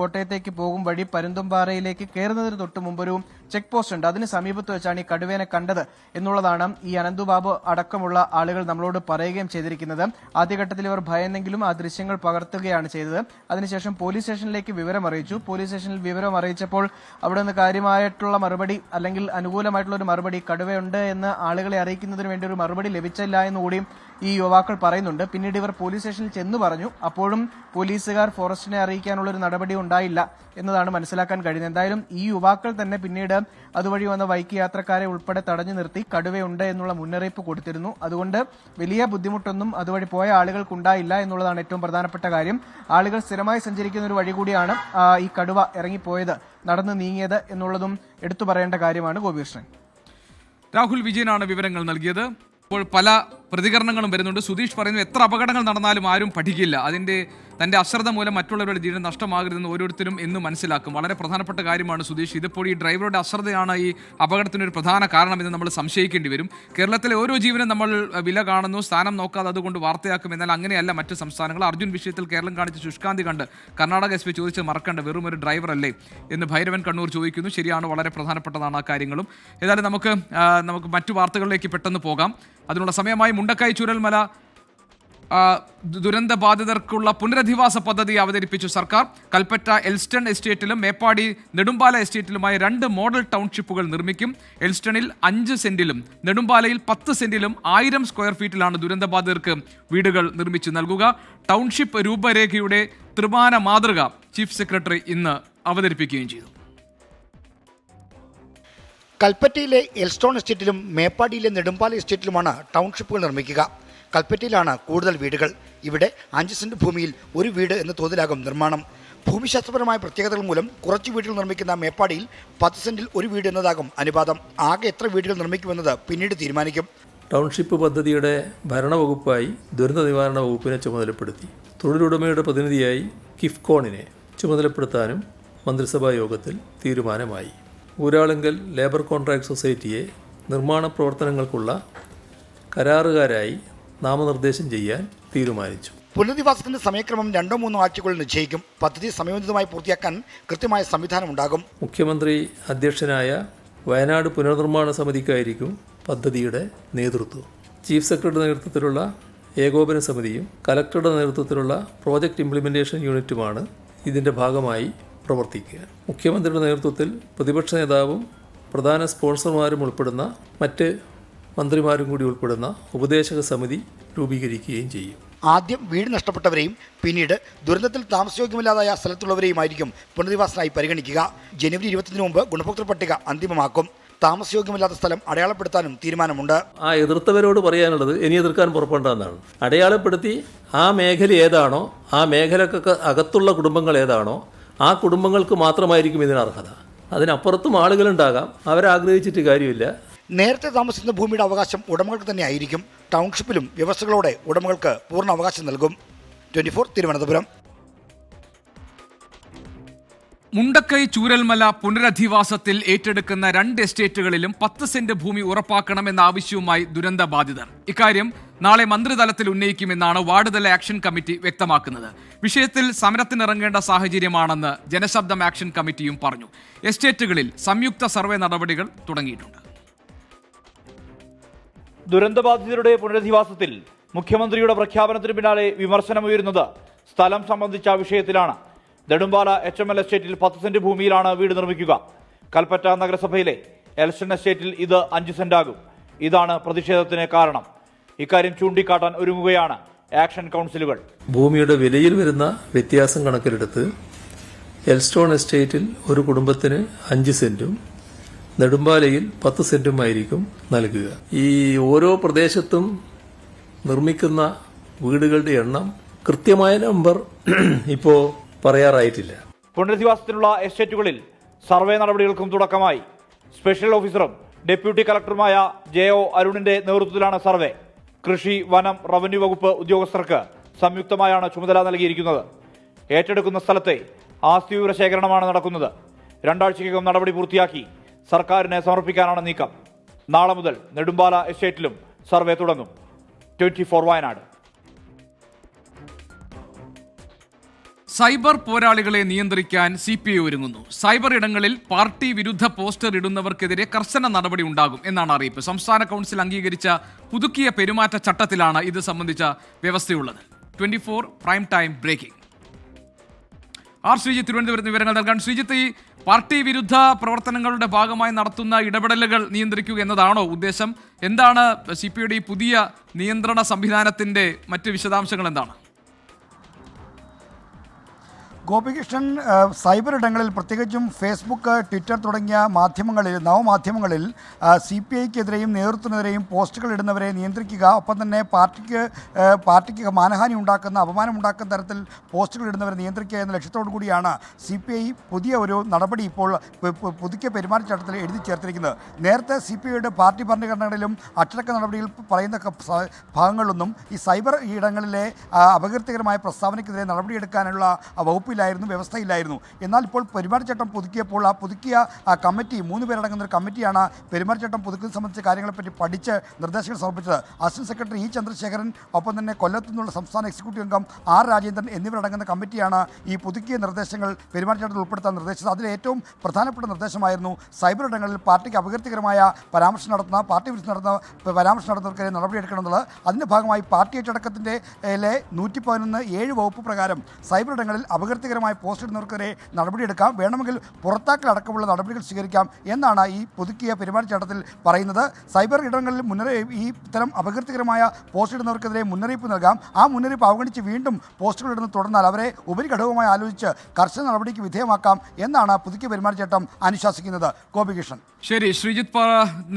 കോട്ടയത്തേക്ക് പോകും വഴി പരുന്തുംപാറയിലേക്ക് കയറുന്നതിന് തൊട്ട് മുമ്പൊരു ചെക്ക് പോസ്റ്റ് ഉണ്ട്. അതിന് സമീപത്ത് വെച്ചാണ് ഈ കടുവേനെ കണ്ടത് എന്നുള്ളതാണ് ഈ അനന്തുബാബു അടക്കമുള്ള ആളുകൾ നമ്മളോട് പറയുകയും ചെയ്തിരിക്കുന്നത്. ആദ്യഘട്ടത്തിൽ ഇവർ ഭയന്നെങ്കിലും ആ ദൃശ്യങ്ങൾ പകർത്തുകയാണ് ചെയ്തത്. അതിനുശേഷം പോലീസ് സ്റ്റേഷനിലേക്ക് വിവരം അറിയിച്ചു. പോലീസ് സ്റ്റേഷനിൽ വിവരം അറിയിച്ചപ്പോൾ അവിടെ നിന്ന് കാര്യമായിട്ടുള്ള മറുപടി അല്ലെങ്കിൽ അനുകൂലമായിട്ടുള്ള ഒരു മറുപടി, കടുവയുണ്ട് എന്ന് ആളുകളെ അറിയിക്കുന്നതിന് വേണ്ടി ഒരു മറുപടി ലഭിച്ചില്ല എന്നുകൂടി ഈ യുവാക്കൾ പറയുന്നുണ്ട്. പിന്നീട് ഇവർ പോലീസ് സ്റ്റേഷനിൽ ചെന്നു പറഞ്ഞു. അപ്പോഴും പോലീസുകാർ ഫോറസ്റ്റിനെ അറിയിക്കാനുള്ള ഒരു നടപടി ഉണ്ടായില്ല എന്നതാണ് മനസ്സിലാക്കാൻ കഴിയുന്നത്. എന്തായാലും ഈ യുവാക്കൾ തന്നെ പിന്നീട് അതുവഴി വന്ന ബൈക്ക് യാത്രക്കാരെ ഉൾപ്പെടെ തടഞ്ഞു നിർത്തി കടുവയുണ്ട് എന്നുള്ള മുന്നറിയിപ്പ് കൊടുത്തിരുന്നു. അതുകൊണ്ട് വലിയ ബുദ്ധിമുട്ടൊന്നും അതുവഴി പോയ ആളുകൾക്കുണ്ടായില്ല എന്നുള്ളതാണ് ഏറ്റവും പ്രധാനപ്പെട്ട കാര്യം. ആളുകൾ സ്ഥിരമായി സഞ്ചരിക്കുന്ന ഒരു വഴി കൂടിയാണ് ഈ കടുവ ഇറങ്ങിപ്പോയത്, നടന്നു നീങ്ങിയത് എന്നുള്ളതും എടുത്തു പറയേണ്ട കാര്യമാണ്. ഗോപികൃഷ്ണൻ. രാഹുൽ വിജയനാണ് വിവരങ്ങൾ നൽകിയത്. ഇപ്പോൾ പല പ്രതികരണങ്ങളും വരുന്നുണ്ട്. സുധീഷ് പറയുന്നു, എത്ര അപകടങ്ങൾ നടന്നാലും ആരും പഠിക്കില്ല, തന്റെ അശ്രദ്ധ മൂലം മറ്റുള്ളവരുടെ ജീവൻ നഷ്ടമാകരുതെന്ന് ഓരോരുത്തരും എന്ന് മനസ്സിലാക്കും. വളരെ പ്രധാനപ്പെട്ട കാര്യമാണ് സുധീഷ്. ഇതിപ്പോൾ ഈ ഡ്രൈവറുടെ അശ്രദ്ധയാണ് ഈ അപകടത്തിനൊരു പ്രധാന കാരണമെന്ന് നമ്മൾ സംശയിക്കേണ്ടി വരും. കേരളത്തിലെ ഓരോ ജീവനും നമ്മൾ വില കാണുന്നു, സ്ഥാനം നോക്കാതെ അതുകൊണ്ട് വാർത്തയാക്കും. എന്നാൽ അങ്ങനെയല്ല മറ്റ് സംസ്ഥാനങ്ങൾ. അർജുൻ വിഷയത്തിൽ കേരളം കാണിച്ച ശുഷ്കാന്തി കണ്ട് കർണാടക SP ചോദിച്ച് മറക്കണ്ട, വെറും ഒരു ഡ്രൈവർ അല്ലേ എന്ന് ഭൈരവൻ കണ്ണൂർ ചോദിക്കുന്നു. ശരിയാണ്, വളരെ പ്രധാനപ്പെട്ടതാണ് ആ കാര്യങ്ങളും. ഏതായാലും നമുക്ക് മറ്റു വാർത്തകളിലേക്ക് പെട്ടെന്ന് പോകാം. അതിനുള്ള സമയമായി. മുണ്ടക്കായ് ചൂരൽമല ദുരന്ത ബാധിതർക്കുള്ള പുനരധിവാസ പദ്ധതി അവതരിപ്പിച്ചു സർക്കാർ. കൽപ്പറ്റ എൽസ്റ്റൺ എസ്റ്റേറ്റിലും മേപ്പാടി നെടുമ്പാല എസ്റ്റേറ്റിലുമായി 2 മോഡൽ ടൗൺഷിപ്പുകൾ നിർമ്മിക്കും. എൽസ്റ്റണിൽ 5 സെന്റിലും നെടുമ്പാലയിൽ 10 സെന്റിലും 1000 സ്ക്വയർ ഫീറ്റിലാണ് ദുരന്തബാധിതർക്ക് വീടുകൾ നിർമ്മിച്ചു നൽകുക. ടൗൺഷിപ്പ് രൂപരേഖയുടെ ത്രിമാന മാതൃക ചീഫ് സെക്രട്ടറി ഇന്ന് അവതരിപ്പിക്കുകയും ചെയ്തു. കൽപ്പറ്റയിലെ എൽസ്റ്റോൺ എസ്റ്റേറ്റിലും മേപ്പാടിയിലെ നെടുമ്പാല എസ്റ്റേറ്റിലുമാണ് ടൗൺഷിപ്പുകൾ നിർമ്മിക്കുക. കൽപ്പറ്റയിലാണ് കൂടുതൽ വീടുകൾ. ഇവിടെ 5 സെന്റ് ഭൂമിയിൽ ഒരു വീട് എന്ന തോതിലാകും നിർമ്മാണം. ഭൂമിശാസ്ത്രപരമായ പ്രത്യേകതകൾ മൂലം കുറച്ച് വീടുകൾ നിർമ്മിക്കുന്ന മേപ്പാടിയിൽ 10 സെന്റിൽ ഒരു വീട് എന്നതാകും അനുപാതം. ആകെ എത്ര വീടുകൾ നിർമ്മിക്കുമെന്നത് പിന്നീട് തീരുമാനിക്കും. ടൗൺഷിപ്പ് പദ്ധതിയുടെ ഭരണവകുപ്പായി ദുരന്ത നിവാരണ വകുപ്പിനെ ചുമതലപ്പെടുത്തി. തൊഴിലുടമയുടെ പ്രതിനിധിയായി കിഫ്കോണിനെ ചുമതലപ്പെടുത്താനും മന്ത്രിസഭാ യോഗത്തിൽ തീരുമാനമായി. ഊരാളുങ്കൽ ലേബർ കോൺട്രാക്ട് സൊസൈറ്റിയെ നിർമ്മാണ പ്രവർത്തനങ്ങൾക്കുള്ള കരാറുകാരായി നാമനിർദ്ദേശം ചെയ്യാൻ തീരുമാനിച്ചു. പുനരധിവാസത്തിന്റെ സമയക്രമം 2-3 ആഴ്ചകളിൽ നിശ്ചയിക്കും. പദ്ധതി സമയബന്ധിതമായി പൂർത്തിയാക്കാൻ കൃത്യമായ സംവിധാനമുണ്ടാകും. മുഖ്യമന്ത്രി അധ്യക്ഷനായ വയനാട് പുനർനിർമ്മാണ സമിതിക്കായിരിക്കും പദ്ധതിയുടെ നേതൃത്വം. ചീഫ് സെക്രട്ടറിയുടെ നേതൃത്വത്തിലുള്ള ഏകോപന സമിതിയും കലക്ടറുടെ നേതൃത്വത്തിലുള്ള പ്രോജക്റ്റ് ഇംപ്ലിമെൻറ്റേഷൻ യൂണിറ്റുമാണ് ഇതിൻ്റെ ഭാഗമായി പ്രവർത്തിക്കുക. മുഖ്യമന്ത്രിയുടെ നേതൃത്വത്തിൽ പ്രതിപക്ഷ നേതാവും പ്രധാന സ്പോൺസർമാരും ഉൾപ്പെടുന്ന മറ്റ് മന്ത്രിമാരും കൂടി ഉൾപ്പെടുന്ന ഉപദേശക സമിതി രൂപീകരിക്കുകയും ചെയ്യും. ആദ്യം വീട് നഷ്ടപ്പെട്ടവരെയും പിന്നീട് ദുരന്തത്തിൽ താമസയോഗ്യമില്ലാതായ സ്ഥലത്തുള്ളവരെയുമായിരിക്കും പുനരധിവാസത്തിനായി പരിഗണിക്കുക. ജനുവരി 20 മുമ്പ് ഗുണഭോക്തൃ പട്ടിക അന്തിമമാക്കും. താമസയോഗ്യമില്ലാത്ത സ്ഥലം അടയാളപ്പെടുത്താനും തീരുമാനമുണ്ട്. ആ എതിർത്തവരോട് പറയാനുള്ളത് ഇനി എതിർക്കാൻ പുറപ്പെടേണ്ടതെന്നാണ്. അടയാളപ്പെടുത്തി ആ മേഖല ഏതാണോ, ആ മേഖലക്കൊക്കെ അകത്തുള്ള കുടുംബങ്ങൾ ഏതാണോ, ആ കുടുംബങ്ങൾക്ക് മാത്രമായിരിക്കും ഇതിന് അർഹത. അതിനപ്പുറത്തും ആളുകളുണ്ടാകാം, അവരാഗ്രഹിച്ചിട്ട് കാര്യമില്ല. നേരത്തെ താമസിക്കുന്ന ഭൂമിയുടെ അവകാശം ഉടമകൾക്ക് തന്നെ ആയിരിക്കും. ടൗൺഷിപ്പിലും വ്യവസ്ഥകളോടെ ഉടമകൾക്ക് പൂർണ്ണ അവകാശം നൽകും. 24 തിരുവനന്തപുരം. മുണ്ടക്കൈ ചൂരൽമല പുനരധിവാസത്തിൽ ഏറ്റെടുക്കുന്ന 2 എസ്റ്റേറ്റുകളിലും 10 സെന്റ് ഭൂമി ഉറപ്പാക്കണമെന്ന ആവശ്യവുമായി ദുരന്ത ബാധിതർ. ഇക്കാര്യം നാളെ മന്ത്രിതലത്തിൽ ഉന്നയിക്കുമെന്നാണ് വാർഡ് തല ആക്ഷൻ കമ്മിറ്റി വ്യക്തമാക്കുന്നത്. വിഷയത്തിൽ സമരത്തിനിറങ്ങേണ്ട സാഹചര്യമാണെന്ന് ജനശബ്ദം ആക്ഷൻ കമ്മിറ്റിയും പറഞ്ഞു. എസ്റ്റേറ്റുകളിൽ സംയുക്ത സർവേ നടപടികൾ തുടങ്ങിയിട്ടുണ്ട്. ദുരന്തബാധിതരുടെ പുനരധിവാസത്തിൽ മുഖ്യമന്ത്രിയുടെ പ്രഖ്യാപനത്തിന് പിന്നാലെ വിമർശനമുയരുന്നത് സ്ഥലം സംബന്ധിച്ച വിഷയത്തിലാണ്. നെടുമ്പാല HML എസ്റ്റേറ്റിൽ 10 സെന്റ് ഭൂമിയിലാണ് വീട് നിർമ്മിക്കുക. കൽപ്പറ്റ നഗരസഭയിലെ എൽസ്റ്റൺ എസ്റ്റേറ്റിൽ ഇത് 5 സെന്റാകും. ഇതാണ് പ്രതിഷേധത്തിന് കാരണം. ഇക്കാര്യം ചൂണ്ടിക്കാട്ടാൻ ഒരുങ്ങുകയാണ് ആക്ഷൻ കൗൺസിലുകൾ. ഭൂമിയുടെ വിലയിൽ വരുന്ന വ്യത്യാസം കണക്കിലെടുത്ത് എൽസ്റ്റോൺ എസ്റ്റേറ്റിൽ ഒരു കുടുംബത്തിന് 5 സെന്റും നെടുമ്പാലയിൽ 10 സെന്റുമായിരിക്കും നൽകുക. ഈ ഓരോ പ്രദേശത്തും നിർമ്മിക്കുന്ന വീടുകളുടെ എണ്ണം കൃത്യമായ നമ്പർ ഇപ്പോൾ പറയാറായിട്ടില്ല. പുനരധിവാസത്തിനുള്ള എസ്റ്റേറ്റുകളിൽ സർവേ നടപടികൾക്കും തുടക്കമായി. സ്പെഷ്യൽ ഓഫീസറും ഡെപ്യൂട്ടി കളക്ടറുമായ JO അരുണിന്റെ നേതൃത്വത്തിലാണ് സർവേ. കൃഷി, വനം, റവന്യൂ വകുപ്പ് ഉദ്യോഗസ്ഥർക്ക് സംയുക്തമായാണ് ചുമതല നൽകിയിരിക്കുന്നത്. ഏറ്റെടുക്കുന്ന സ്ഥലത്തെ ആസ്തി വിവര ശേഖരണമാണ് നടക്കുന്നത്. 2 ആഴ്ചയ്ക്കകം നടപടി പൂർത്തിയാക്കി സർക്കാരിനെ സമർപ്പിക്കാനാണ് നീക്കം. നാളെ മുതൽ നെടുമ്പാല എസ്റ്റേറ്റിലും സർവേ തുടങ്ങും. 24 വയനാട്. സൈബർ പോരാളികളെ നിയന്ത്രിക്കാൻ CPI ഒരുങ്ങുന്നു. സൈബർ ഇടങ്ങളിൽ പാർട്ടി വിരുദ്ധ പോസ്റ്റർ ഇടുന്നവർക്കെതിരെ കർശന നടപടി ഉണ്ടാകും എന്നാണ് അറിയിപ്പ്. സംസ്ഥാന കൗൺസിൽ അംഗീകരിച്ച പുതുക്കിയ പെരുമാറ്റ ചട്ടത്തിലാണ് ഇത് സംബന്ധിച്ച വ്യവസ്ഥയുള്ളത്. 24 പ്രൈം ടൈം ബ്രേക്കിംഗ്. ശ്രീജിത്ത് തിരുവനന്തപുരത്ത് വിവരങ്ങൾ നൽകാൻ. ശ്രീജിത്ത്, ഈ പാർട്ടി വിരുദ്ധ പ്രവർത്തനങ്ങളുടെ ഭാഗമായി നടത്തുന്ന ഇടപെടലുകൾ നിയന്ത്രിക്കുക എന്നതാണോ ഉദ്ദേശം? എന്താണ് CPIയുടെ ഈ പുതിയ നിയന്ത്രണ സംവിധാനത്തിന്റെ മറ്റ് വിശദാംശങ്ങൾ എന്താണ്? ഗോപികൃഷ്ണൻ, സൈബർ ഇടങ്ങളിൽ പ്രത്യേകിച്ചും ഫേസ്ബുക്ക്, ട്വിറ്റർ തുടങ്ങിയ മാധ്യമങ്ങളിൽ, നവമാധ്യമങ്ങളിൽ CPIക്കെതിരെയും നേതൃത്വത്തിനെതിരെയും പോസ്റ്റുകൾ ഇടുന്നവരെ നിയന്ത്രിക്കുക, ഒപ്പം തന്നെ പാർട്ടിക്ക് മാനഹാനി ഉണ്ടാക്കുന്ന, അപമാനമുണ്ടാക്കുന്ന തരത്തിൽ പോസ്റ്റുകൾ ഇടുന്നവരെ നിയന്ത്രിക്കുക എന്ന ലക്ഷ്യത്തോടു കൂടിയാണ് CPI പുതിയ ഒരു നടപടി ഇപ്പോൾ പുതുക്കിയ പെരുമാറ്റച്ചട്ടത്തിൽ എഴുതി ചേർത്തിരിക്കുന്നത്. നേരത്തെ CPIയുടെ പാർട്ടി ഭരണഘടനകളിലും അച്ചടക്ക നടപടിയിൽ പറയുന്ന ഭാഗങ്ങളിലൊന്നും ഈ സൈബർ ഇടങ്ങളിലെ അപകീർത്തികരമായ പ്രസ്താവനയ്ക്കെതിരെ നടപടിയെടുക്കാനുള്ള വകുപ്പില്ല ഉത്തരവില്ലായിരുന്നു, വ്യവസ്ഥയില്ലായിരുന്നു. എന്നാൽ ഇപ്പോൾ പെരുമാറ്റച്ചട്ടം പുതുക്കിയപ്പോൾ ആ പുതുക്കിയ കമ്മിറ്റി 3 പേരടങ്ങുന്ന ഒരു കമ്മിറ്റിയാണ് പെരുമാറ്റച്ചട്ടം പുതുക്കുന്നത് സംബന്ധിച്ച കാര്യങ്ങളെപ്പറ്റി പഠിച്ച് നിർദ്ദേശങ്ങൾ സമർപ്പിച്ചത്. അസിസ്റ്റന്റ് സെക്രട്ടറി ഇ ചന്ദ്രശേഖരൻ, ഒപ്പം തന്നെ കൊല്ലത്തു നിന്നുള്ള സംസ്ഥാന എക്സിക്യൂട്ടീവ് അംഗം ആർ രാജേന്ദ്രൻ എന്നിവരടങ്ങുന്ന കമ്മിറ്റിയാണ് ഈ പുതുക്കിയ നിർദ്ദേശങ്ങൾ പെരുമാറ്റച്ചട്ടത്തിൽ ഉൾപ്പെടുത്താൻ നിർദ്ദേശിച്ചത്. അതിൽ ഏറ്റവും പ്രധാനപ്പെട്ട നിർദ്ദേശമായിരുന്നു സൈബർ ഇടങ്ങളിൽ പാർട്ടിക്ക് അപകീർത്തികരമായ പരാമർശം നടത്തുന്ന, പാർട്ടി വിരുദ്ധ നടത്തുന്ന പരാമർശം നടത്തുന്നവർക്കെതിരെ നടപടിയെടുക്കണമെന്നുള്ളത്. അതിൻ്റെ ഭാഗമായി പാർട്ടി അച്ചടക്കത്തിൻ്റെ 111(7) വകുപ്പ് പ്രകാരം സൈബർ ഇടങ്ങളിൽ അപകീർത്തികരമായ പോസ്റ്റ് ഇടുന്നവർക്കെതിരെ നടപടിയെടുക്കാം, വേണമെങ്കിൽ പുറത്താക്കൽ അടക്കമുള്ള നടപടികൾ സ്വീകരിക്കാം എന്നാണ് ഈ പുതുക്കിയ പെരുമാറ്റച്ചട്ടത്തിൽ പറയുന്നത്. സൈബർ ഇടങ്ങളിൽ ഈ ഇത്തരം അപകീർത്തികരമായ പോസ്റ്റ് ഇടുന്നവർക്കെതിരെ മുന്നറിയിപ്പ് നൽകാം. ആ മുന്നറിയിപ്പ് അവഗണിച്ച് വീണ്ടും പോസ്റ്റുകൾ ഇടുന്നത് തുടർന്നാൽ അവരെ ഉപരിഘടകമായി ആലോചിച്ച് കർശന നടപടിക്ക് വിധേയമാക്കാം എന്നാണ് പുതുക്കിയ പെരുമാറ്റച്ചട്ടം അനുശാസിക്കുന്നത്. ഗോപികൃഷ്ണൻ. ശരി, ശ്രീജിത്ത്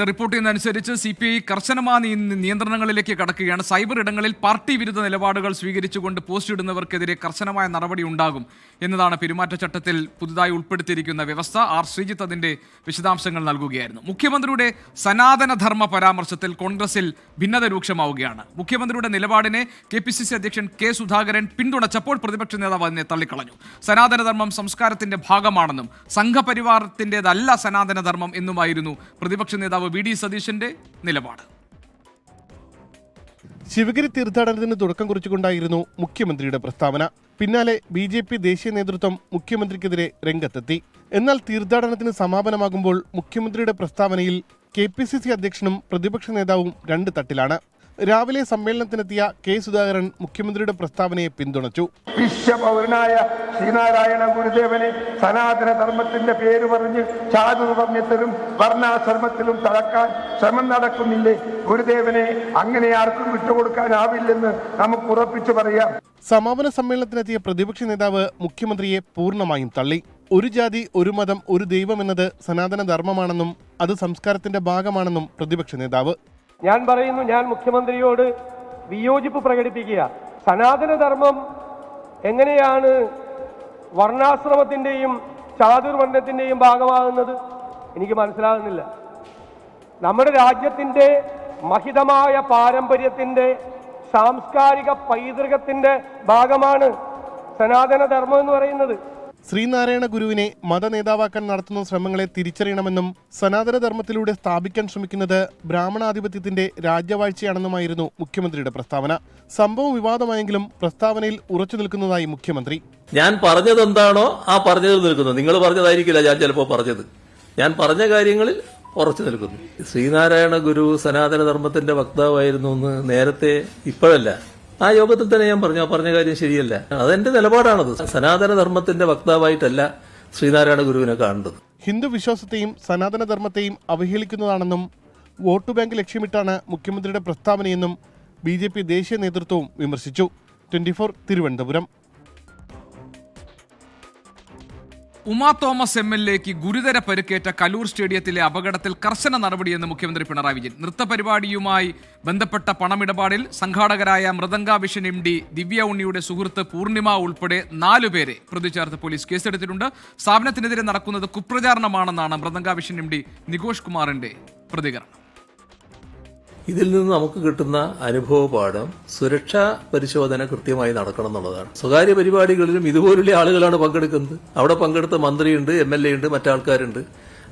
റിപ്പോർട്ട് ചെയ്യുന്നതനുസരിച്ച് CPI കർശനമായ നിയന്ത്രണങ്ങളിലേക്ക് കടക്കുകയാണ്. സൈബർ ഇടങ്ങളിൽ പാർട്ടി വിരുദ്ധ നിലപാടുകൾ സ്വീകരിച്ചുകൊണ്ട് പോസ്റ്റ് ഇടുന്നവർക്കെതിരെ കർശനമായ നടപടി ഉണ്ടാകും എന്നതാണ് പെരുമാറ്റച്ചട്ടത്തിൽ പുതുതായി ഉൾപ്പെടുത്തിയിരിക്കുന്ന വ്യവസ്ഥ. ആർ ശ്രീജിത്ത് അതിന്റെ വിശദാംശങ്ങൾ നൽകുകയായിരുന്നു. മുഖ്യമന്ത്രിയുടെ സനാതനധർമ്മ പരാമർശത്തിൽ കോൺഗ്രസിൽ ഭിന്നത രൂക്ഷമാവുകയാണ്. മുഖ്യമന്ത്രിയുടെ നിലപാടിനെ KPCC അധ്യക്ഷൻ K സുധാകരൻ പിന്തുണച്ചപ്പോൾ പ്രതിപക്ഷ നേതാവ് അതിനെ തള്ളിക്കളഞ്ഞു. സനാതനധർമ്മം സംസ്കാരത്തിന്റെ ഭാഗമാണെന്നും സംഘപരിവാരത്തിൻ്റെതല്ല സനാതനധർമ്മം എന്നുമായിരുന്നു പ്രതിപക്ഷ നേതാവ് VD സതീശന്റെ നിലപാട്. ശിവഗിരി തീർത്ഥാടനത്തിന് തുടക്കം കുറിച്ചുകൊണ്ടായിരുന്നു മുഖ്യമന്ത്രിയുടെ പ്രസ്താവന. പിന്നാലെ BJP ദേശീയ നേതൃത്വം മുഖ്യമന്ത്രിക്കെതിരെ രംഗത്തെത്തി. എന്നാൽ തീർത്ഥാടനത്തിന് സമാപനമാകുമ്പോൾ മുഖ്യമന്ത്രിയുടെ പ്രസ്താവനയിൽ KPCC അധ്യക്ഷനും പ്രതിപക്ഷ നേതാവും 2 തട്ടിലാണ്. രാവിലെ സമ്മേളനത്തിനെത്തിയ K സുധാകരൻ മുഖ്യമന്ത്രിയുടെ പ്രസ്താവനയെ പിന്തുണച്ചു. വിശ്വപൗരനായ ശ്രീനാരായണ ഗുരുദേവനെ സനാതന ധർമ്മത്തിന്റെ പേര് പറഞ്ഞ് ചാതുർവർണ്ണത്തിലും വർണ്ണാശ്രമത്തിലും തളക്കാൻ ശ്രമം നടക്കുന്നില്ലേ? ഗുരുദേവനെ അങ്ങനെ ആർക്കും വിട്ടുകൊടുക്കാനാവില്ലെന്ന് നമുക്ക് ഉറപ്പിച്ചു പറയാം. സമാപന സമ്മേളനത്തിനെത്തിയ പ്രതിപക്ഷ നേതാവ് മുഖ്യമന്ത്രിയെ പൂർണ്ണമായും തള്ളി. ഒരു ജാതി, ഒരു മതം, ഒരു ദൈവം എന്നത് സനാതന ധർമ്മമാണെന്നും അത് സംസ്കാരത്തിന്റെ ഭാഗമാണെന്നും പ്രതിപക്ഷ നേതാവ്. ഞാൻ പറയുന്നു, ഞാൻ മുഖ്യമന്ത്രിയോട് വിയോജിപ്പ് പ്രകടിപ്പിക്കുക. സനാതനധർമ്മം എങ്ങനെയാണ് വർണ്ണാശ്രമത്തിൻ്റെയും ചാതുർവർണ്ണത്തിൻ്റെയും ഭാഗമാകുന്നത്? എനിക്ക് മനസ്സിലാകുന്നില്ല. നമ്മുടെ രാജ്യത്തിൻ്റെ മഹിതമായ പാരമ്പര്യത്തിൻ്റെ സാംസ്കാരിക പൈതൃകത്തിൻ്റെ ഭാഗമാണ് സനാതനധർമ്മം എന്ന് പറയുന്നത്. ശ്രീനാരായണ ഗുരുവിനെ മതനേതാവാക്കാൻ നടത്തുന്ന ശ്രമങ്ങളെ തിരിച്ചറിയണമെന്നും സനാതനധർമ്മത്തിലൂടെ സ്ഥാപിക്കാൻ ശ്രമിക്കുന്നത് ബ്രാഹ്മണാധിപത്യത്തിന്റെ രാജ്യവാഴ്ചയാണെന്നുമായിരുന്നു മുഖ്യമന്ത്രിയുടെ പ്രസ്താവന. സംഭവം വിവാദമായെങ്കിലും പ്രസ്താവനയിൽ ഉറച്ചു നിൽക്കുന്നതായി മുഖ്യമന്ത്രി. ഞാൻ പറഞ്ഞതെന്താണോ ആ പറഞ്ഞതിൽ നിൽക്കുന്നു. നിങ്ങൾ പറഞ്ഞതായിരിക്കില്ല ഞാൻ ചിലപ്പോൾ പറഞ്ഞത്. ഞാൻ പറഞ്ഞ കാര്യങ്ങളിൽ ഉറച്ചു നിൽക്കുന്നു. ശ്രീനാരായണ ഗുരു സനാതനധർമ്മത്തിന്റെ വക്താവായിരുന്നു എന്ന് നേരത്തെ, ഇപ്പോഴല്ല, ആ യോഗത്തിൽ തന്നെ ഞാൻ പറഞ്ഞു. ആ പറഞ്ഞ കാര്യം ശരിയല്ല. അതെന്റെ നിലപാടാണത്. സനാതനധർമ്മത്തിന്റെ വക്താവായിട്ടല്ല ശ്രീനാരായണ ഗുരുവിനെ കാണുന്നത്. ഹിന്ദു വിശ്വാസത്തെയും സനാതനധർമ്മത്തെയും അവഹേളിക്കുന്നതാണെന്നും വോട്ട് ബാങ്ക് ലക്ഷ്യമിട്ടാണ് മുഖ്യമന്ത്രിയുടെ പ്രസ്താവനയെന്നും BJP ദേശീയ നേതൃത്വവും വിമർശിച്ചു. 24 തിരുവനന്തപുരം. ഉമാ തോമസ് MLAക്ക് ഗുരുതര പരിക്കേറ്റ കലൂർ സ്റ്റേഡിയത്തിലെ അപകടത്തിൽ കർശന നടപടിയെന്ന് മുഖ്യമന്ത്രി പിണറായി വിജയൻ. നൃത്തപരിപാടിയുമായി ബന്ധപ്പെട്ട പണമിടപാടിൽ സംഘാടകരായ മൃദംഗ വിഷൻ MD ദിവ്യ ഉണ്ണിയുടെ സുഹൃത്ത് പൂർണിമ ഉൾപ്പെടെ 4 പേരെ പ്രതി ചേർത്ത് പോലീസ് കേസെടുത്തിട്ടുണ്ട്. സ്ഥാപനത്തിനെതിരെ നടക്കുന്നത് കുപ്രചാരണമാണെന്നാണ് മൃദംഗ വിഷൻ MD നികോഷ് കുമാറിന്റെ പ്രതികരണം. ഇതിൽ നിന്ന് നമുക്ക് കിട്ടുന്ന അനുഭവപാഠം സുരക്ഷാ പരിശോധന കൃത്യമായി നടക്കണം എന്നുള്ളതാണ്. സ്വകാര്യ പരിപാടികളിലും ഇതുപോലുള്ള ആളുകളാണ് പങ്കെടുക്കുന്നത്. അവിടെ പങ്കെടുത്ത മന്ത്രിയുണ്ട്, MLA ഉണ്ട്, മറ്റാൾക്കാരുണ്ട്.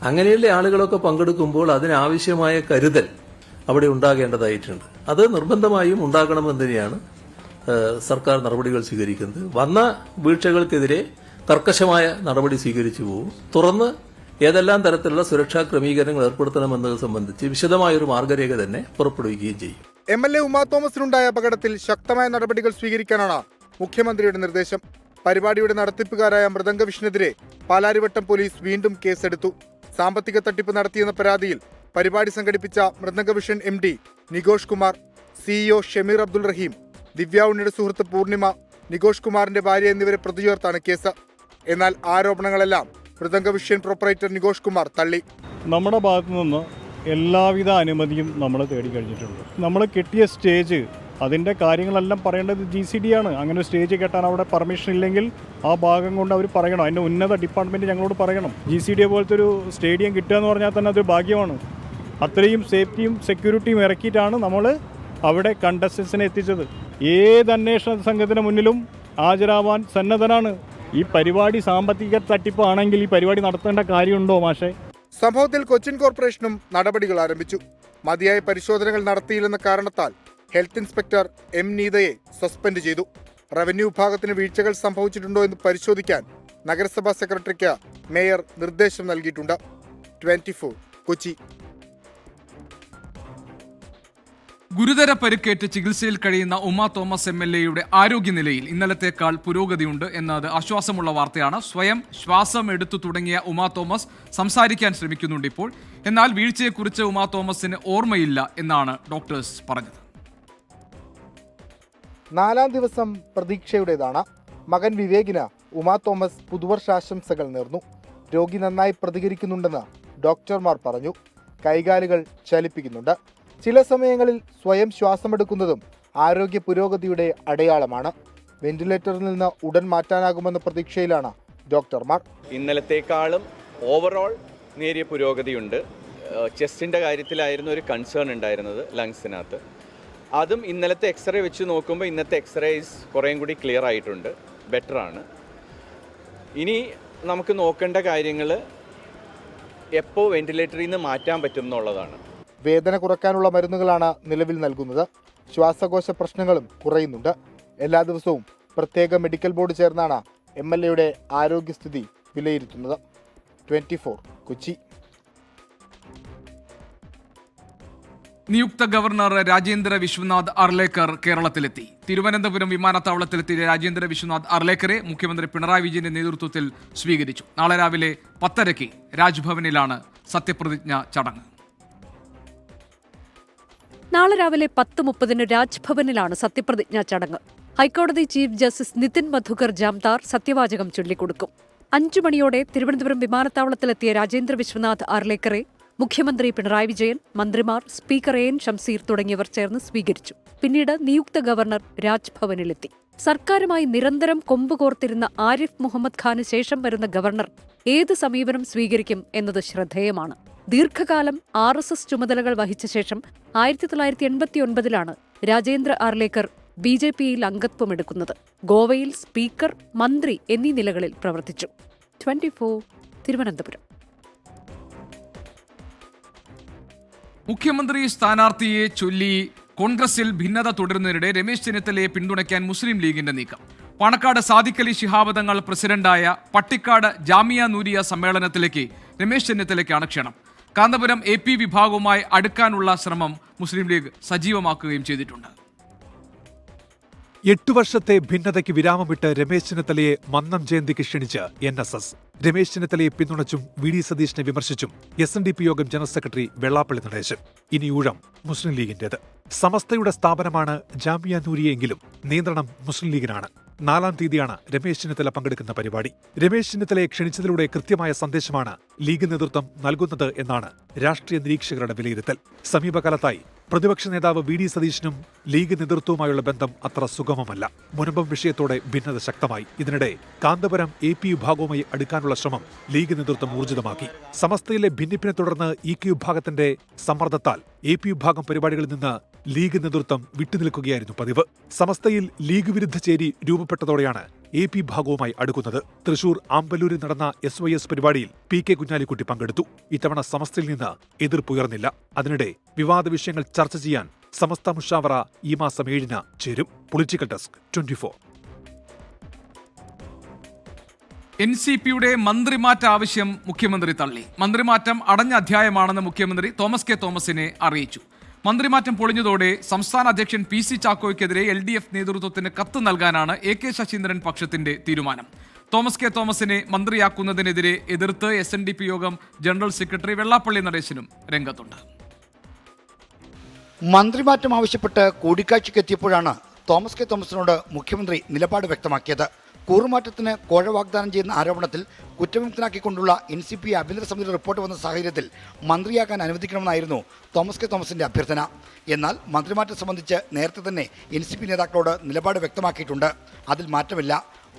അങ്ങനെയുള്ള ആളുകളൊക്കെ പങ്കെടുക്കുമ്പോൾ അതിനാവശ്യമായ കരുതൽ അവിടെ ഉണ്ടാകേണ്ടതായിട്ടുണ്ട്. അത് നിർബന്ധമായും ഉണ്ടാകണമെന്ന് തന്നെയാണ് സർക്കാർ നടപടികൾ സ്വീകരിക്കുന്നത്. വന്ന വീഴ്ചകൾക്കെതിരെ കർക്കശമായ നടപടി സ്വീകരിച്ചു പോകും. തുറന്ന് ഏതെല്ലാം തരത്തിലുള്ള സുരക്ഷാ ക്രമീകരണങ്ങൾ ഏർപ്പെടുത്തണമെന്നത് സംബന്ധിച്ച് വിശദമായൊരു മാർഗരേഖ തന്നെ പുറപ്പെടുവിക്കുകയും ചെയ്യും. MLA ഉമാ തോമസിനുണ്ടായ അപകടത്തിൽ ശക്തമായ നടപടികൾ സ്വീകരിക്കാനാണ് മുഖ്യമന്ത്രിയുടെ നിർദ്ദേശം. പരിപാടിയുടെ നടത്തിപ്പുകാരായ മൃദംഗ വിഷനെതിരെ പാലാരിവട്ടം പോലീസ് വീണ്ടും കേസെടുത്തു. സാമ്പത്തിക തട്ടിപ്പ് നടത്തിയെന്ന പരാതിയിൽ പരിപാടി സംഘടിപ്പിച്ച Mridanga vision MD Nikosh Kumar, CEO Shameer Abdul Raheem, Divya ഉണ്ണിയുടെ സുഹൃത്ത് പൂർണിമ, നികോഷ് കുമാറിന്റെ ഭാര്യ എന്നിവരെ പ്രതി ചേർത്താണ് കേസ്. എന്നാൽ ആരോപണങ്ങളെല്ലാം മൃദംഗ വിഷൻ പ്രൊപ്പറേറ്റർ നികോഷ് കുമാർ തള്ളി. നമ്മുടെ ഭാഗത്തു നിന്ന് എല്ലാവിധ അനുമതിയും നമ്മൾ തേടിക്കഴിഞ്ഞിട്ടുണ്ട്. നമ്മൾ കിട്ടിയ സ്റ്റേജ്, അതിൻ്റെ കാര്യങ്ങളെല്ലാം പറയേണ്ടത് GCD ആണ്. അങ്ങനെ സ്റ്റേജ് കെട്ടാൻ അവിടെ പെർമിഷൻ ഇല്ലെങ്കിൽ ആ ഭാഗം കൊണ്ട് അവർ പറയണം. അതിൻ്റെ ഉന്നത ഡിപ്പാർട്ട്മെൻറ്റ് ഞങ്ങളോട് പറയണം. GCD പോലത്തെ ഒരു സ്റ്റേഡിയം കിട്ടുക എന്ന് പറഞ്ഞാൽ തന്നെ അതൊരു ഭാഗ്യമാണ്. അത്രയും സേഫ്റ്റിയും സെക്യൂരിറ്റിയും ഇറക്കിയിട്ടാണ് നമ്മൾ അവിടെ കണ്ടസ്റ്റൻസിനെ എത്തിച്ചത്. ഏത് അന്വേഷണ സംഘത്തിന് മുന്നിലും ഹാജരാവാൻ സന്നദ്ധനാണ് ഈ പരിപാടി സാമ്പത്തിക തട്ടിപ്പാണെങ്കിൽ ഈ പരിപാടി നടത്തേണ്ട കാര്യമുണ്ടോ മാഷേ? സംഭവത്തിൽ കൊച്ചിൻ കോർപ്പറേഷനും നടപടികൾ ആരംഭിച്ചു. മതിയായ പരിശോധനകൾ നടത്തിയില്ലെന്ന കാരണത്താൽ ഹെൽത്ത് ഇൻസ്പെക്ടർ എം നീതയെ സസ്പെൻഡ് ചെയ്തു. റവന്യൂ വിഭാഗത്തിന് വീഴ്ചകൾ സംഭവിച്ചിട്ടുണ്ടോ എന്ന് പരിശോധിക്കാൻ നഗരസഭാ സെക്രട്ടറിക്ക് മേയർ നിർദ്ദേശം നൽകിയിട്ടുണ്ട്. 24 കൊച്ചി. ഗുരുതര പരിക്കേറ്റ് ചികിത്സയിൽ കഴിയുന്ന ഉമാ തോമസ് MLAയുടെ ആരോഗ്യനിലയിൽ ഇന്നലത്തേക്കാൾ പുരോഗതിയുണ്ട് എന്നത് ആശ്വാസമുള്ള വാർത്തയാണ്. സ്വയം ശ്വാസം എടുത്തു തുടങ്ങിയ ഉമാ തോമസ് സംസാരിക്കാൻ ശ്രമിക്കുന്നുണ്ട് ഇപ്പോൾ. എന്നാൽ വീഴ്ചയെക്കുറിച്ച് ഉമാ തോമസിന് ഓർമ്മയില്ല എന്നാണ് ഡോക്ടേഴ്സ് പറഞ്ഞത്. 4ാം ദിവസം പ്രതീക്ഷയുടേതാണ്. മകൻ വിവേകിന് ഉമാ തോമസ് പുതുവർഷാശംസകൾ നേർന്നു. രോഗി നന്നായി പ്രതികരിക്കുന്നുണ്ടെന്ന് ഡോക്ടർമാർ പറഞ്ഞു. കൈകാലുകൾ ചലിപ്പിക്കുന്നുണ്ട്. ചില സമയങ്ങളിൽ സ്വയം ശ്വാസമെടുക്കുന്നതും ആരോഗ്യ പുരോഗതിയുടെ അടയാളമാണ്. വെന്റിലേറ്ററിൽ നിന്ന് ഉടൻ മാറ്റാനാകുമെന്ന പ്രതീക്ഷയിലാണ് ഡോക്ടർമാർ. ഇന്നലത്തേക്കാളും ഓവറോൾ നേരിയ പുരോഗതിയുണ്ട്. ചെസ്റ്റിൻ്റെ കാര്യത്തിലായിരുന്നു ഒരു കൺസേൺ ഉണ്ടായിരുന്നത്, ലങ്സിനകത്ത്. അതും ഇന്നലത്തെ എക്സ്റേ വെച്ച് നോക്കുമ്പോൾ ഇന്നത്തെ എക്സ്റേസ് കുറേയും കൂടി ക്ലിയർ ആയിട്ടുണ്ട്, ബെറ്ററാണ്. ഇനി നമുക്ക് നോക്കേണ്ട കാര്യങ്ങൾ എപ്പോൾ വെന്റിലേറ്ററിൽ നിന്ന് മാറ്റാൻ പറ്റും എന്നുള്ളതാണ്. വേദന കുറയ്ക്കാനുള്ള മരുന്നുകളാണ് നിലവിൽ നൽകുന്നത്. ശ്വാസകോശ പ്രശ്നങ്ങളും കുറയുന്നുണ്ട്. എല്ലാ ദിവസവും പ്രത്യേക മെഡിക്കൽ ബോർഡ് ചേർന്നാണ് MLAയുടെ ആരോഗ്യസ്ഥിതി വിലയിരുത്തുന്നത്. 24 കൊച്ചി. നിയുക്ത ഗവർണർ രാജേന്ദ്ര വിശ്വനാഥ് അർലേക്കർ കേരളത്തിലെത്തി. തിരുവനന്തപുരം വിമാനത്താവളത്തിലെത്തിയ രാജേന്ദ്ര വിശ്വനാഥ് അർലേക്കറെ മുഖ്യമന്ത്രി പിണറായി വിജയന്റെ നേതൃത്വത്തിൽ സ്വീകരിച്ചു. നാളെ രാവിലെ 10:30 രാജ്ഭവനിലാണ് സത്യപ്രതിജ്ഞ ചടങ്ങ്. നാളെ രാവിലെ 10:30 രാജ്ഭവനിലാണ് സത്യപ്രതിജ്ഞാ ചടങ്ങ്. ഹൈക്കോടതി ചീഫ് ജസ്റ്റിസ് നിതിൻ മധുകർ ജാംദാർ സത്യവാചകം ചൊല്ലിക്കൊടുക്കും. 5 മണിയോടെ തിരുവനന്തപുരം വിമാനത്താവളത്തിലെത്തിയ രാജേന്ദ്ര വിശ്വനാഥ് അർലേക്കറെ മുഖ്യമന്ത്രി പിണറായി വിജയൻ, മന്ത്രിമാർ, സ്പീക്കർ AN ഷംസീർ തുടങ്ങിയവർ ചേർന്ന് സ്വീകരിച്ചു. പിന്നീട് നിയുക്ത ഗവർണർ രാജ്ഭവനിലെത്തി. സർക്കാരുമായി നിരന്തരം കൊമ്പുകോർത്തിരുന്ന ആരിഫ് മുഹമ്മദ് ഖാന് ശേഷം വരുന്ന ഗവർണർ ഏത് സമീപനം സ്വീകരിക്കും എന്നത് ശ്രദ്ധേയമാണ്. ദീർഘകാലം RSS ചുമതലകൾ വഹിച്ച ശേഷം 1989 രാജേന്ദ്ര അർലേക്കർ BJPയിൽ അംഗത്വമെടുക്കുന്നത്. ഗോവയിൽ സ്പീക്കർ, മന്ത്രി എന്നീ നിലകളിൽ പ്രവർത്തിച്ചു. 24 തിരുവനന്തപുരം. മുഖ്യമന്ത്രി സ്ഥാനാർത്ഥിയെ ചൊല്ലി കോൺഗ്രസിൽ ഭിന്നത തുടരുന്നതിനിടെ രമേശ് ചെന്നിത്തലയെ പിന്തുണയ്ക്കാൻ മുസ്ലിം ലീഗിന്റെ നീക്കം. പാണക്കാട് സാദിഖ് അലി ശിഹാബ് തങ്ങൾ പ്രസിഡന്റായ പട്ടിക്കാട് ജാമിയ നൂരിയ സമ്മേളനത്തിലേക്ക് രമേശ് ചെന്നിത്തലയ്ക്കാണ് ക്ഷണം. കാന്തപുരം AP വിഭാഗവുമായി അടുക്കാനുള്ള ശ്രമം മുസ്ലിം ലീഗ് സജീവമാക്കുകയും ചെയ്തിട്ടുണ്ട്. 8 വർഷത്തെ ഭിന്നതയ്ക്ക് വിരാമമിട്ട് രമേശ് ചെന്നിത്തലയെ മന്നം ജയന്തിക്ക് ക്ഷണിച്ച് NSS. രമേശ് ചെന്നിത്തലയെ പിന്തുണച്ചും VD സതീശനെ വിമർശിച്ചും SNDP യോഗം ജനറൽ സെക്രട്ടറി വെള്ളാപ്പള്ളി നടേശൻ. ഇനി ഊഴം മുസ്ലിം ലീഗിന്റേത്. സമസ്തയുടെ സ്ഥാപനമാണ് ജാമിയ നൂരിയെങ്കിലും നിയന്ത്രണം മുസ്ലിം ലീഗിനാണ്. 4-ാം തീയതിയാണ് രമേശ് ചെന്നിത്തല പങ്കെടുക്കുന്ന പരിപാടി. രമേശ് ചെന്നിത്തലയെ ക്ഷണിച്ചതിലൂടെ കൃത്യമായ സന്ദേശമാണ് ലീഗ് നേതൃത്വം നൽകുന്നത് എന്നാണ് രാഷ്ട്രീയ നിരീക്ഷകരുടെ വിലയിരുത്തൽ. സമീപകാലത്തായി പ്രതിപക്ഷ നേതാവ് VD സതീശനും ലീഗ് നേതൃത്വവുമായുള്ള ബന്ധം അത്ര സുഗമമല്ല. മുനമ്പം വിഷയത്തോടെ ഭിന്നത ശക്തമായി. ഇതിനിടെ കാന്തപുരം AP വിഭാഗവുമായി അടുക്കാനുള്ള ശ്രമം ലീഗ് നേതൃത്വം ഊർജിതമാക്കി. സമസ്തയിലെ ഭിന്നിപ്പിനെ തുടർന്ന് EQ വിഭാഗത്തിന്റെ സമ്മർദ്ദത്താൽ AP വിഭാഗം പരിപാടികളിൽ നിന്ന് ലീഗ് നേതൃത്വം വിട്ടുനിൽക്കുകയായിരുന്നു പതിവ്. സമസ്തയിൽ ലീഗ് വിരുദ്ധ ചേരി രൂപപ്പെട്ടതോടെയാണ് AP വിഭാഗവുമായി അടുക്കുന്നത്. തൃശൂർ ആമ്പല്ലൂരിൽ നടന്ന SYS പരിപാടിയിൽ PK കുഞ്ഞാലിക്കുട്ടി പങ്കെടുത്തു. ഇത്തവണ സമസ്തയിൽ നിന്ന് എതിർപ്പുയർന്നില്ല. അതിനിടെ വിവാദ വിഷയങ്ങൾ ചർച്ച ചെയ്യാൻ സമസ്ത മുഷാവറ ഈ മാസം 7 ചേരും. Political desk 24. NCPയുടെ മന്ത്രിമാറ്റ ആവശ്യം മുഖ്യമന്ത്രി തള്ളി. മന്ത്രിമാറ്റം അടഞ്ഞ അധ്യായമാണെന്ന് മുഖ്യമന്ത്രി തോമസ് കെ തോമസിനെ അറിയിച്ചു. മന്ത്രിമാറ്റം പൊളിഞ്ഞതോടെ സംസ്ഥാന അധ്യക്ഷൻ PC ചാക്കോയ്ക്കെതിരെ LDF നേതൃത്വത്തിന് കത്ത് നൽകാനാണ് AK ശശീന്ദ്രൻ പക്ഷത്തിന്റെ തീരുമാനം. തോമസ് കെ തോമസിനെ മന്ത്രിയാക്കുന്നതിനെതിരെ എതിർത്ത് SNDP യോഗം ജനറൽ സെക്രട്ടറി വെള്ളാപ്പള്ളി നടേശനും രംഗത്തുണ്ട്. മന്ത്രിമാറ്റം ആവശ്യപ്പെട്ട് കൂടിക്കാഴ്ചയ്ക്കെത്തിയപ്പോഴാണ് തോമസ് കെ തോമസിനോട് മുഖ്യമന്ത്രി നിലപാട് വ്യക്തമാക്കിയത്. കൂറുമാറ്റത്തിന് കോഴ വാഗ്ദാനം ചെയ്യുന്ന ആരോപണത്തിൽ കുറ്റവിമുക്തനാക്കിക്കൊണ്ടുള്ള NCP ആഭ്യന്തര സമിതിയുടെ റിപ്പോർട്ട് വന്ന സാഹചര്യത്തിൽ മന്ത്രിയാക്കാൻ അനുവദിക്കണമെന്നായിരുന്നു തോമസ് കെ തോമസിന്റെ അഭ്യർത്ഥന. എന്നാൽ മന്ത്രിമാറ്റം സംബന്ധിച്ച് നേരത്തെ തന്നെ NCP നേതാക്കളോട് നിലപാട് വ്യക്തമാക്കിയിട്ടുണ്ട്. അതിൽ മാറ്റമില്ല.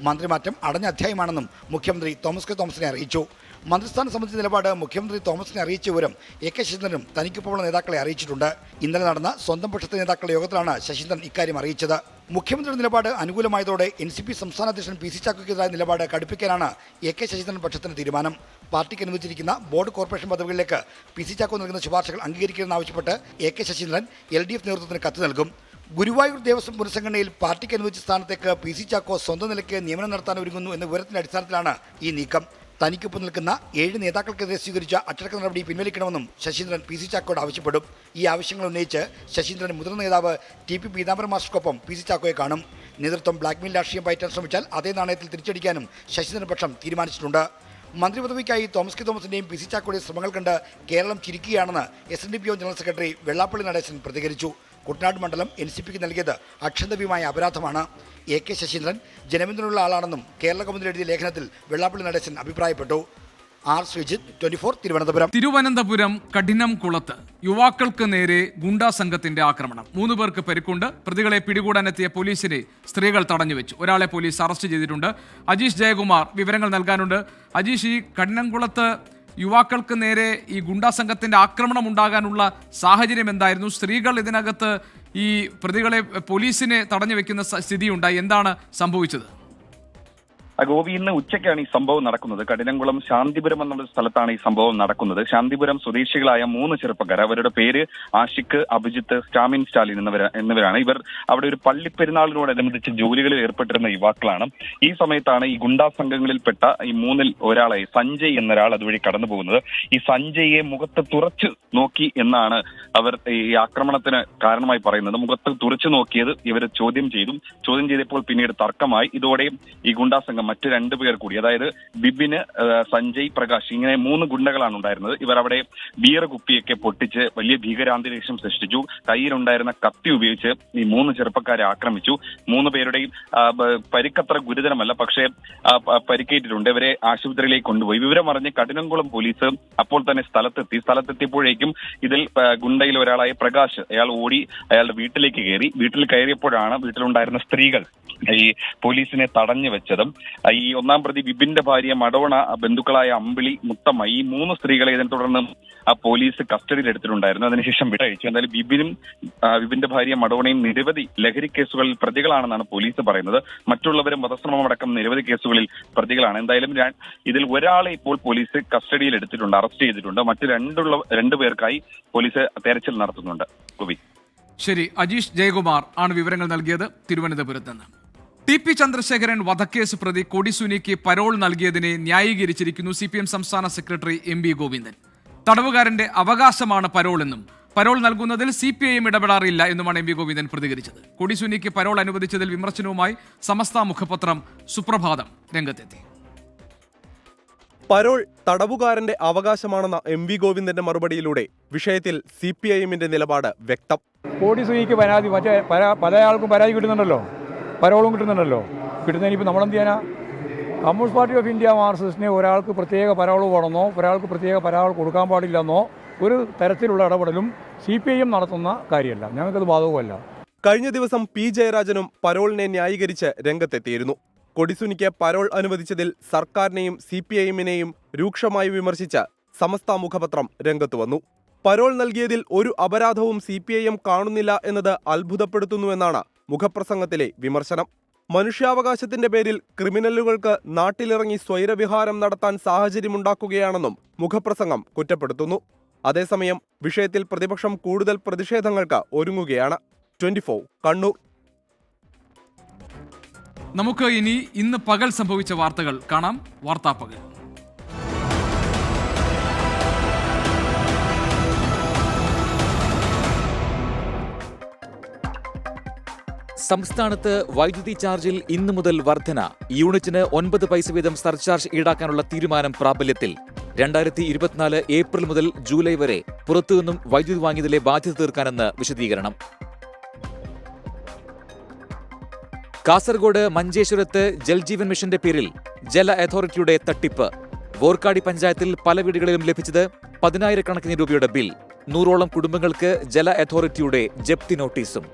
മന്ത്രിമാറ്റം അടഞ്ഞ അധ്യായമാണെന്നും മുഖ്യമന്ത്രി തോമസ് കെ തോമസിനെ അറിയിച്ചു. മന്ത്രിസ്ഥാനം സംബന്ധിച്ച നിലപാട് മുഖ്യമന്ത്രി തോമസിനെ അറിയിച്ച വിവരം എ കെ ശശീന്ദ്രനും തനിക്കൊപ്പമുള്ള നേതാക്കളെ അറിയിച്ചിട്ടുണ്ട്. ഇന്നലെ നടന്ന സ്വന്തം പക്ഷത്തെ നേതാക്കളുടെ യോഗത്തിലാണ് ശശീന്ദ്രൻ ഇക്കാര്യം അറിയിച്ചത്. മുഖ്യമന്ത്രിയുടെ നിലപാട് അനുകൂലമായതോടെ NCP സംസ്ഥാന അധ്യക്ഷൻ PC ചാക്കോയ്ക്കെതിരായ നിലപാട് കടുപ്പിക്കാനാണ് എ കെ ശശീന്ദ്രൻ പക്ഷത്തിന്റെ തീരുമാനം. പാർട്ടിക്ക് അനുവദിച്ചിരിക്കുന്ന ബോർഡ് കോർപ്പറേഷൻ പദവികളിലേക്ക് PC ചാക്കോ നൽകുന്ന ശുപാർശകൾ അംഗീകരിക്കണമെന്നാവശ്യപ്പെട്ട് എ കെ ശശീന്ദ്രൻ LDF നേതൃത്വത്തിന് കത്ത് നൽകും. ഗുരുവായൂർ ദേവസ്വം പുനഃസംഘടനയിൽ പാർട്ടിക്ക് അനുവദിച്ച സ്ഥാനത്തേക്ക് PC ചാക്കോ സ്വന്തം നിലയ്ക്ക് നിയമനം നടത്താൻ ഒരുങ്ങുന്നു എന്ന വിവരത്തിന്റെ അടിസ്ഥാനത്തിലാണ് ഈ നീക്കം. തനിക്കൊപ്പം നിൽക്കുന്ന 7 നേതാക്കൾക്കെതിരെ സ്വീകരിച്ച അച്ചടക്ക നടപടി പിൻവലിക്കണമെന്നും ശശീന്ദ്രൻ PC ചാക്കോയോട് ആവശ്യപ്പെടും. ഈ ആവശ്യങ്ങൾ ഉന്നയിച്ച് ശശീന്ദ്രൻ മുതിർന്ന നേതാവ് TP പീതാംബരൻ മാസ്റ്റർക്കൊപ്പം PC ചാക്കോയെ കാണും. നേതൃത്വം ബ്ലാക്ക്മെയിൽ രാഷ്ട്രീയം പയറ്റാൻ ശ്രമിച്ചാൽ അതേ നാണയത്തിൽ തിരിച്ചടിക്കാനും ശശീന്ദ്രൻ പക്ഷം തീരുമാനിച്ചിട്ടുണ്ട്. മന്ത്രിപദവിക്കായി തോമസ് കെ തോമസിന്റെയും PC ചാക്കോയുടെയും ശ്രമങ്ങൾ കണ്ട് കേരളം ചിരിക്കുകയാണെന്ന് SNDP general secretary Vellappally Natesan പ്രതികരിച്ചു. കുട്ടനാട് മണ്ഡലം NCPക്ക് നൽകിയത് അക്ഷന്തവ്യമായ അപരാധമാണ്. എ കെ ശശീന്ദ്രൻ ജനപിന്തുണയുള്ള ആളാണെന്നും കേരള കൗമുദിൽ എഴുതിയ ലേഖനത്തിൽ വെള്ളാപ്പള്ളി നടേശൻ അഭിപ്രായപ്പെട്ടു. R. ശ്രീജിത്ത്, 24, തിരുവനന്തപുരം. തിരുവനന്തപുരം കഠിനംകുളത്ത് യുവാക്കൾക്ക് നേരെ ഗുണ്ടാ സംഘത്തിന്റെ ആക്രമണം. 3 പേർക്ക് പരിക്കുണ്ട്. പ്രതികളെ പിടികൂടാനെത്തിയ പോലീസിനെ സ്ത്രീകൾ തടഞ്ഞുവെച്ചു. ഒരാളെ പോലീസ് അറസ്റ്റ് ചെയ്തിട്ടുണ്ട്. അജീഷ് ജയകുമാർ വിവരങ്ങൾ നൽകാനുണ്ട്. അജീഷ്, ഈ കഠിനംകുളത്ത് യുവാക്കൾക്ക് നേരെ ഈ ഗുണ്ടാ സംഘത്തിന്റെ ആക്രമണം ഉണ്ടാകാനുള്ള സാഹചര്യം എന്തായിരുന്നു? സ്ത്രീകൾ ഇതിനകത്ത് ഈ പ്രതികളെ പോലീസിനെ തടഞ്ഞു വെക്കുന്ന സ്ഥിതിയുണ്ടായി. എന്താണ് സംഭവിച്ചത്? ഗോപി, ഇന്ന് ഉച്ചയ്ക്കാണ് ഈ സംഭവം നടക്കുന്നത്. കഠിനംകുളം ശാന്തിപുരം എന്നുള്ള സ്ഥലത്താണ് ഈ സംഭവം നടക്കുന്നത്. ശാന്തിപുരം സ്വദേശികളായ 3 ചെറുപ്പക്കാർ, അവരുടെ പേര് ആഷിഖ്, അഭിജിത്ത്, സ്റ്റാമിൻ സ്റ്റാലിൻ എന്നിവരാണ്. ഇവർ അവിടെ ഒരു പള്ളിപ്പെരുന്നാളിനോടനുബന്ധിച്ച് ജോലികളിൽ ഏർപ്പെട്ടിരുന്ന യുവാക്കളാണ്. ഈ സമയത്താണ് ഈ ഗുണ്ടാ സംഘങ്ങളിൽപ്പെട്ട ഈ 3-ൽ ഒരാളായി സഞ്ജയ് എന്നൊരാൾ അതുവഴി കടന്നു പോകുന്നത്. ഈ സഞ്ജയെ മുഖത്ത് തുറച്ചു നോക്കി എന്നാണ് അവർ ഈ ആക്രമണത്തിന് കാരണമായി പറയുന്നത്. മുഖത്ത് തുറച്ചു നോക്കിയത് ഇവർ ചോദ്യം ചെയ്തപ്പോൾ പിന്നീട് തർക്കമായി. ഇതോടെ ഈ ഗുണ്ടാ സംഘം മറ്റ് 2 പേർ കൂടി, അതായത് ബിബിന്, സഞ്ജയ്, പ്രകാശ്, ഇങ്ങനെ 3 ഗുണ്ടകളാണ് ഉണ്ടായിരുന്നത്. ഇവർ അവിടെ ബിയർ കുപ്പിയൊക്കെ പൊട്ടിച്ച് വലിയ ഭീകരാന്തരീക്ഷം സൃഷ്ടിച്ചു. കയ്യിലുണ്ടായിരുന്ന കത്തി ഉപയോഗിച്ച് ഈ 3 ചെറുപ്പക്കാരെ ആക്രമിച്ചു. 3 പേരുടെയും പരിക്കത്ര ഗുരുതരമല്ല, പക്ഷേ പരിക്കേറ്റിട്ടുണ്ട്. ഇവരെ ആശുപത്രിയിലേക്ക് കൊണ്ടുപോയി. വിവരം അറിഞ്ഞ് കഠിനംകുളം പോലീസ് അപ്പോൾ തന്നെ സ്ഥലത്തെത്തിയപ്പോഴേക്കും ഇതിൽ ഗുണ്ടയിൽ ഒരാളായ പ്രകാശ്, അയാൾ ഓടി അയാളുടെ വീട്ടിലേക്ക് കയറി. വീട്ടിൽ കയറിയപ്പോഴാണ് വീട്ടിലുണ്ടായിരുന്ന സ്ത്രീകൾ ഈ പോലീസിനെ തടഞ്ഞു വെച്ചതും. ഈ 1-ാം പ്രതി ബിബിന്റെ ഭാര്യ മടവണ, ബന്ധുക്കളായ അമ്പിളി, മുത്തമ്മ, ഈ 3 സ്ത്രീകളെ ഇതിനെ തുടർന്ന് പോലീസ് കസ്റ്റഡിയിൽ എടുത്തിട്ടുണ്ടായിരുന്നു. അതിനുശേഷം വിട്ടയച്ചു. എന്തായാലും ബിബിന്റെ ഭാര്യ മടവണയും നിരവധി ലഹരി കേസുകളിൽ പ്രതികളാണെന്നാണ് പോലീസ് പറയുന്നത്. മറ്റുള്ളവരും വധശ്രമമടക്കം നിരവധി കേസുകളിൽ പ്രതികളാണ്. എന്തായാലും ഇതിൽ ഒരാളെ ഇപ്പോൾ പോലീസ് കസ്റ്റഡിയിൽ എടുത്തിട്ടുണ്ട്, അറസ്റ്റ് ചെയ്തിട്ടുണ്ട്. മറ്റ് 2 പേർക്കായി പോലീസ് തെരച്ചിൽ നടത്തുന്നുണ്ട്. ഗോപി, ശരി. അജീഷ് ജയകുമാർ ആണ് വിവരങ്ങൾ നൽകിയത് തിരുവനന്തപുരത്ത് നിന്ന്. TP ചന്ദ്രശേഖരൻ വധക്കേസ് പ്രതി കൊടിസുനിക്ക് പരോൾ നൽകിയതിനെ ന്യായീകരിച്ചിരിക്കുന്നു CPM സംസ്ഥാന സെക്രട്ടറി MB ഗോവിന്ദൻ. തടവുകാരന്റെ അവകാശമാണ് പരോൾ എന്നും പരോൾ നൽകുന്നതിൽ CPIM ഇടപെടാറില്ല എന്നുമാണ് MB ഗോവിന്ദൻ പ്രതികരിച്ചത്. കൊടിസുനിക്ക് പരോൾ അനുവദിച്ചതിൽ വിമർശനവുമായി സമസ്ത മുഖപത്രം സുപ്രഭാതം രംഗത്തെത്തി. പരോൾ തടവുകാരന്റെ അവകാശമാണെന്ന MV ഗോവിന്ദന്റെ മറുപടിയിലൂടെ വിഷയത്തിൽ CPIMന്റെ നിലപാട് വ്യക്തം. കൊടിസുനിക്ക് പലയാൾക്കും പരാതി കിട്ടുന്നുണ്ടല്ലോ, പരോളും കിട്ടുന്നുണ്ടല്ലോ. കിട്ടുന്നതിനിപ്പോൾ നമ്മളെന്ത് ചെയ്യാനാ? കമ്മ്യൂണിസ്റ്റ് പാർട്ടി ഓഫ് ഇന്ത്യ മാർക്സിസ്റ്റിനെ ഒരാൾക്ക് പ്രത്യേക പരോൾ വേണമെന്നോ ഒരാൾക്ക് പ്രത്യേക പരോൾ കൊടുക്കാൻ പാടില്ലെന്നോ ഒരു തരത്തിലുള്ള ഇടപെടലും CPIM നടത്തുന്ന കാര്യമല്ല. ഞങ്ങൾക്കത് ബാധകമല്ല. കഴിഞ്ഞ ദിവസം P ജയരാജനും പരോളിനെ ന്യായീകരിച്ച് രംഗത്തെത്തിയിരുന്നു. കൊടിസുനിക്ക് പരോൾ അനുവദിച്ചതിൽ സർക്കാരിനെയും CPIMനെയും രൂക്ഷമായി വിമർശിച്ച് സമസ്ത മുഖപത്രം രംഗത്തു വന്നു. പരോൾ നൽകിയതിൽ ഒരു അപരാധവും CPIM കാണുന്നില്ല എന്നത് അത്ഭുതപ്പെടുത്തുന്നുവെന്നാണ് മുഖപ്രസംഗത്തിലെ വിമർശനം. മനുഷ്യാവകാശത്തിന്റെ പേരിൽ ക്രിമിനലുകൾക്ക് നാട്ടിലിറങ്ങി സ്വൈരവിഹാരം നടത്താൻ സാഹചര്യമുണ്ടാക്കുകയാണെന്നും മുഖപ്രസംഗം കുറ്റപ്പെടുത്തുന്നു. അതേസമയം വിഷയത്തിൽ പ്രതിപക്ഷം കൂടുതൽ പ്രതിഷേധങ്ങൾക്ക് ഒരുങ്ങുകയാണ്. 24 കണ്ണൂർ. നമുക്ക് ഇന്ന് പകൽ സംഭവിച്ച വാർത്തകൾ കാണാം. വാർത്താപ്പകൽ. സംസ്ഥാനത്ത് വൈദ്യുതി ചാർജിൽ ഇന്നു മുതൽ വർധന. യൂണിറ്റിന് 9 പൈസ വീതം സർചാർജ് ഈടാക്കാനുള്ള തീരുമാനം പ്രാബല്യത്തിൽ. 2024 ഏപ്രിൽ മുതൽ ജൂലൈ വരെ പുറത്തുനിന്നും വൈദ്യുതി വാങ്ങിയതിലെ ബാധ്യത തീർക്കാനെന്ന് വിശദീകരണം. കാസർഗോഡ് മഞ്ചേശ്വരത്ത് ജൽജീവൻ മിഷന്റെ പേരിൽ ജല അതോറിറ്റിയുടെ തട്ടിപ്പ്. വോർക്കാടി പഞ്ചായത്തിൽ പല വീടുകളിലും ലഭിച്ചത് 10,000 രൂപയുടെ ബിൽ. 100ഓളം കുടുംബങ്ങൾക്ക് ജല അതോറിറ്റിയുടെ ജപ്തി നോട്ടീസും.